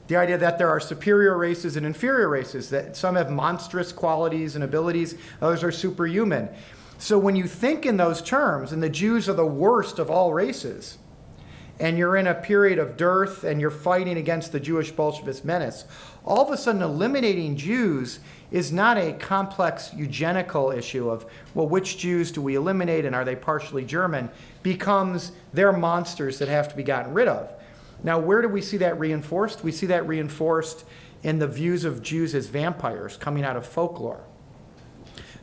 The idea that there are superior races and inferior races, that some have monstrous qualities and abilities, others are superhuman. So when you think in those terms, and the Jews are the worst of all races, and you're in a period of dearth and you're fighting against the Jewish Bolshevist menace, all of a sudden eliminating Jews is not a complex eugenical issue of, well, which Jews do we eliminate and are they partially German, becomes they're monsters that have to be gotten rid of. Now, where do we see that reinforced? We see that reinforced in the views of Jews as vampires coming out of folklore.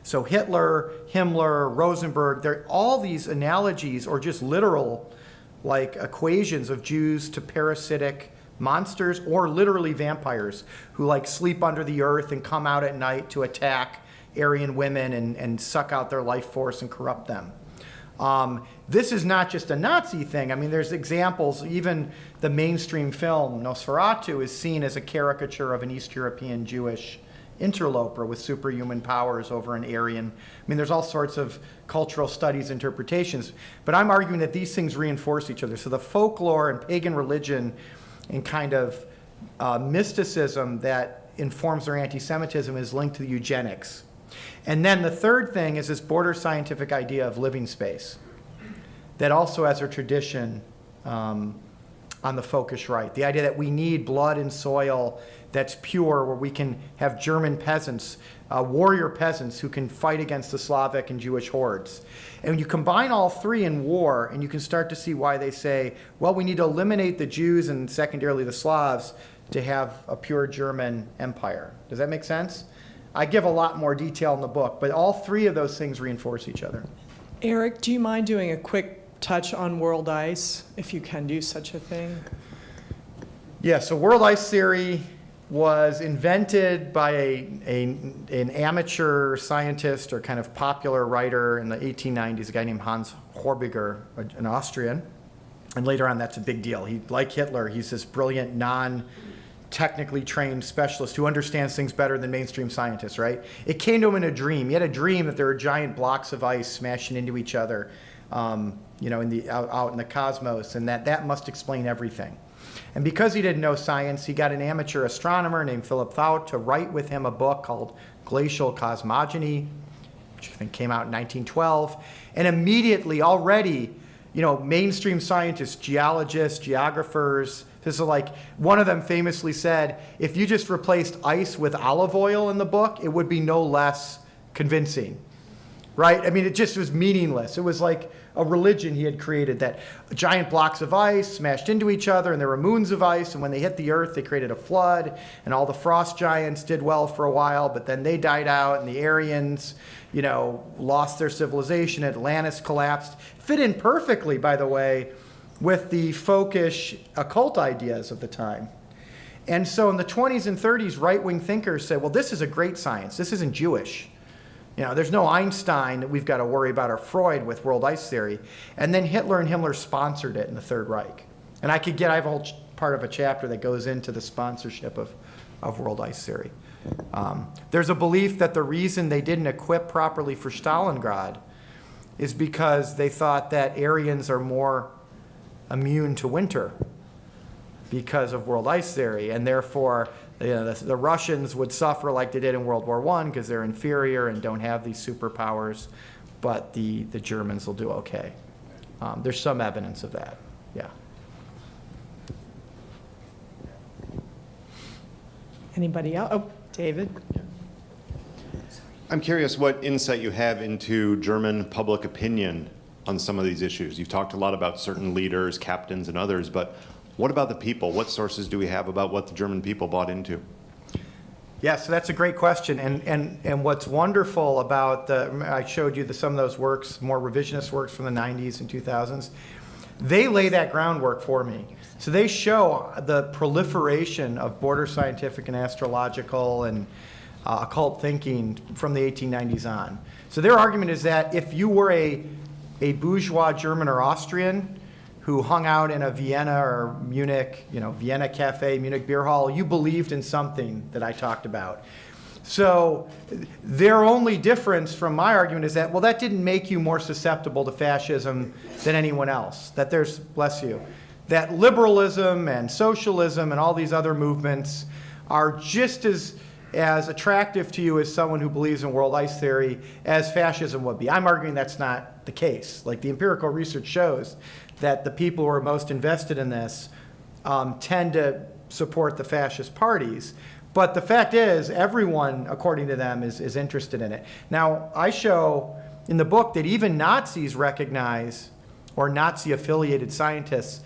So Hitler, Himmler, Rosenberg, they're all these analogies or just literal like equations of Jews to parasitic monsters or literally vampires who like sleep under the earth and come out at night to attack Aryan women and suck out their life force and corrupt them. This is not just a Nazi thing. I mean, there's examples, even the mainstream film Nosferatu is seen as a caricature of an East European Jewish interloper with superhuman powers over an Aryan. I mean, there's all sorts of cultural studies, interpretations, but I'm arguing that these things reinforce each other. So the folklore and pagan religion and kind of mysticism that informs their anti-Semitism is linked to the eugenics. And then the third thing is this border scientific idea of living space that also has a tradition on the folkish right. The idea that we need blood and soil that's pure, where we can have German peasants, warrior peasants who can fight against the Slavic and Jewish hordes. And when you combine all three in war, and you can start to see why they say, well, we need to eliminate the Jews and secondarily the Slavs to have a pure German empire. Does that make sense? I give a lot more detail in the book, but all three of those things reinforce each other. Eric, do you mind doing a quick touch on world ice, if you can do such a thing? Yeah, so world ice theory was invented by an amateur scientist or kind of popular writer in the 1890s, a guy named Hans Horbiger, an Austrian. And later on, that's a big deal. He, like Hitler, he's this brilliant technically trained specialist who understands things better than mainstream scientists, right? It came to him in a dream. He had a dream that there were giant blocks of ice smashing into each other, out in the cosmos, and that must explain everything. And because he didn't know science, he got an amateur astronomer named Philip Thot to write with him a book called Glacial Cosmogony, which I think came out in 1912. And immediately, already, mainstream scientists, geologists, geographers, this is like, one of them famously said, if you just replaced ice with olive oil in the book, it would be no less convincing, right? I mean, it just was meaningless. It was like a religion he had created, that giant blocks of ice smashed into each other, and there were moons of ice, and when they hit the earth, they created a flood, and all the frost giants did well for a while, but then they died out, and the Aryans, lost their civilization. Atlantis collapsed. Fit in perfectly, by the way, with the folkish occult ideas of the time. And so in the 20s and 30s, right-wing thinkers said, well, this is a great science. This isn't Jewish. There's no Einstein that we've got to worry about, or Freud with world ice theory. And then Hitler and Himmler sponsored it in the Third Reich. And I have a whole part of a chapter that goes into the sponsorship of world ice theory. There's a belief that the reason they didn't equip properly for Stalingrad is because they thought that Aryans are more immune to winter because of world ice theory, and therefore the Russians would suffer like they did in World War I because they're inferior and don't have these superpowers, but the Germans will do okay. There's some evidence of that, yeah. Anybody else? Oh, David? I'm curious what insight you have into German public opinion on some of these issues. You've talked a lot about certain leaders, captains, and others, but what about the people? What sources do we have about what the German people bought into? Yeah, so that's a great question. And what's wonderful about I showed you some of those works, more revisionist works from the 90s and 2000s. They lay that groundwork for me. So they show the proliferation of border scientific and astrological and occult thinking from the 1890s on. So their argument is that if you were a bourgeois German or Austrian who hung out in a Vienna or Munich, Vienna cafe, Munich beer hall, you believed in something that I talked about. So their only difference from my argument is that, well, that didn't make you more susceptible to fascism than anyone else. That there's, bless you, that liberalism and socialism and all these other movements are just as attractive to you as someone who believes in world ice theory as fascism would be. I'm arguing that's not the case. Like, the empirical research shows that the people who are most invested in this tend to support the fascist parties. But the fact is, everyone, according to them, is interested in it. Now, I show in the book that even Nazis recognize, or Nazi-affiliated scientists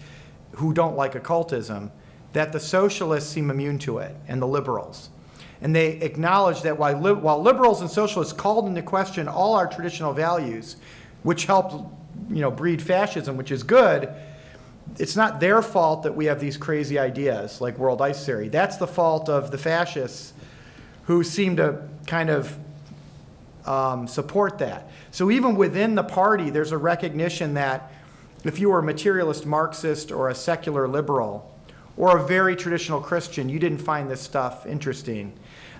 who don't like occultism, that the socialists seem immune to it, and the liberals. And they acknowledge that while liberals and socialists called into question all our traditional values, which helped breed fascism, which is good, it's not their fault that we have these crazy ideas like world ice theory. That's the fault of the fascists, who seem to kind of support that. So even within the party, there's a recognition that if you were a materialist Marxist or a secular liberal or a very traditional Christian, you didn't find this stuff interesting.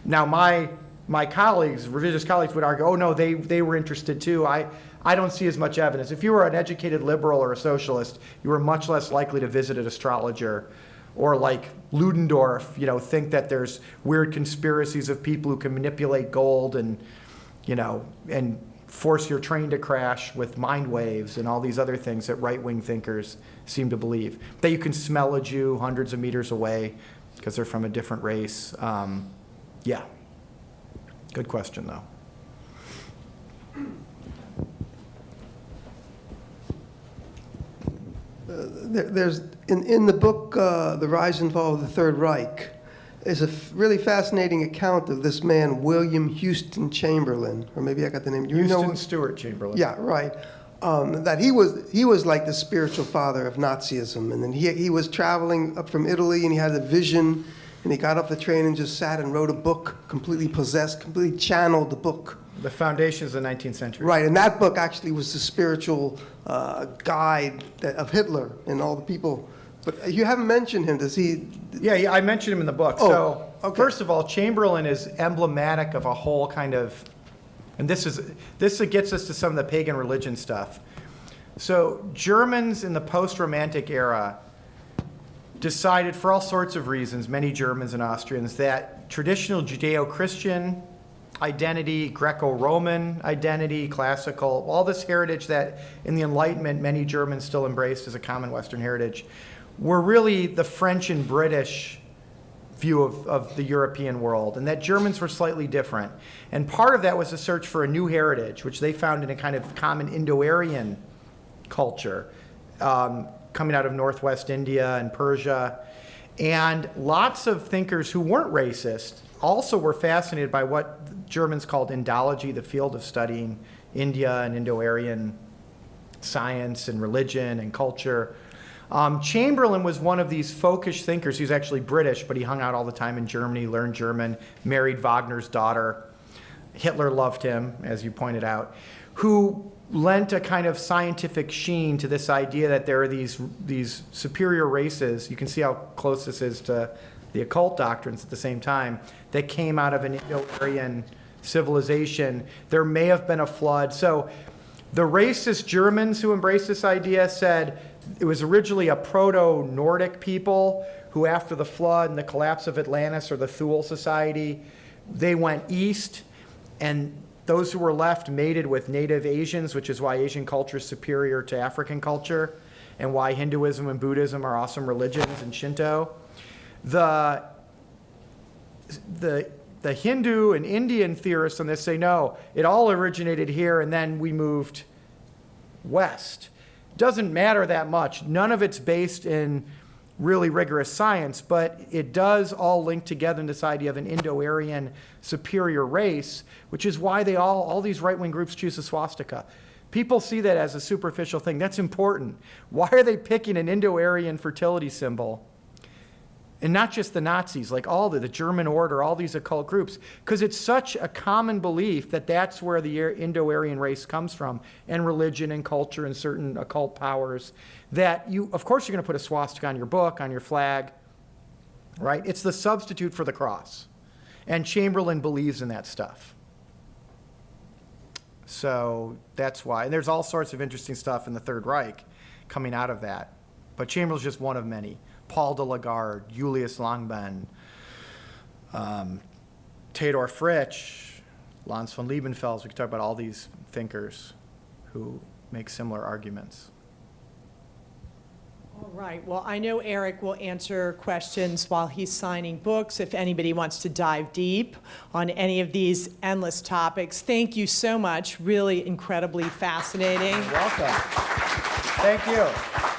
Now, my colleagues, revisionist colleagues, would argue, oh no, they were interested too. I don't see as much evidence. If you were an educated liberal or a socialist, you were much less likely to visit an astrologer, or like Ludendorff, think that there's weird conspiracies of people who can manipulate gold and force your train to crash with mind waves and all these other things that right-wing thinkers seem to believe. That you can smell a Jew hundreds of meters away because they're from a different race. Yeah. Good question, though. There's in the book, The Rise and Fall of the Third Reich, is a really fascinating account of this man, William Houston Chamberlain, or maybe I got the name. Houston Stewart Chamberlain. Yeah, right. That he was like the spiritual father of Nazism, and then he was traveling up from Italy, and he had a vision, and he got off the train and just sat and wrote a book, completely possessed, completely channeled the book. The foundations of the 19th century. Right, and that book actually was the spiritual guide of Hitler and all the people But you haven't mentioned him. Does he? Yeah, I mentioned him in the book. Oh, So, okay. first of all, Chamberlain is emblematic of a whole kind of, and this gets us to some of the pagan religion stuff. So, Germans in the post-Romantic era decided, for all sorts of reasons, many Germans and Austrians, that traditional Judeo-Christian identity, Greco-Roman identity, classical, all this heritage that in the Enlightenment many Germans still embraced as a common Western heritage, were really the French and British view of the European world, and that Germans were slightly different. And part of that was a search for a new heritage, which they found in a kind of common Indo-Aryan culture, coming out of northwest India and Persia. And lots of thinkers who weren't racist also were fascinated by what Germans called Indology, the field of studying India and Indo-Aryan science and religion and culture. Chamberlain was one of these folkish thinkers. He was actually British, but he hung out all the time in Germany, learned German, married Wagner's daughter. Hitler loved him, as you pointed out, who lent a kind of scientific sheen to this idea that there are these superior races. You can see how close this is to the occult doctrines at the same time, that came out of an Indo-Aryan civilization. There may have been a flood. So the racist Germans who embraced this idea said it was originally a proto-Nordic people who, after the flood and the collapse of Atlantis or the Thule Society, they went east, and those who were left mated with native Asians, which is why Asian culture is superior to African culture, and why Hinduism and Buddhism are awesome religions, and Shinto. The Hindu and Indian theorists on this say, no, it all originated here, and then we moved west. Doesn't matter that much. None of it's based in really rigorous science, but it does all link together in this idea of an Indo-Aryan superior race, which is why they all these right-wing groups choose the swastika. People see that as a superficial thing. That's important. Why are they picking an Indo-Aryan fertility symbol? And not just the Nazis, like all the German Order, all these occult groups, because it's such a common belief that that's where the Indo-Aryan race comes from, and religion and culture and certain occult powers, that of course you're going to put a swastika on your book, on your flag, right? It's the substitute for the cross. And Chamberlain believes in that stuff. So that's why. And there's all sorts of interesting stuff in the Third Reich coming out of that. But Chamberlain's just one of many. Paul de Lagarde, Julius Langben, Theodor Fritsch, Lanz von Liebenfels. We could talk about all these thinkers who make similar arguments. All right. Well, I know Eric will answer questions while he's signing books if anybody wants to dive deep on any of these endless topics. Thank you so much. Really incredibly fascinating. You're welcome. Thank you.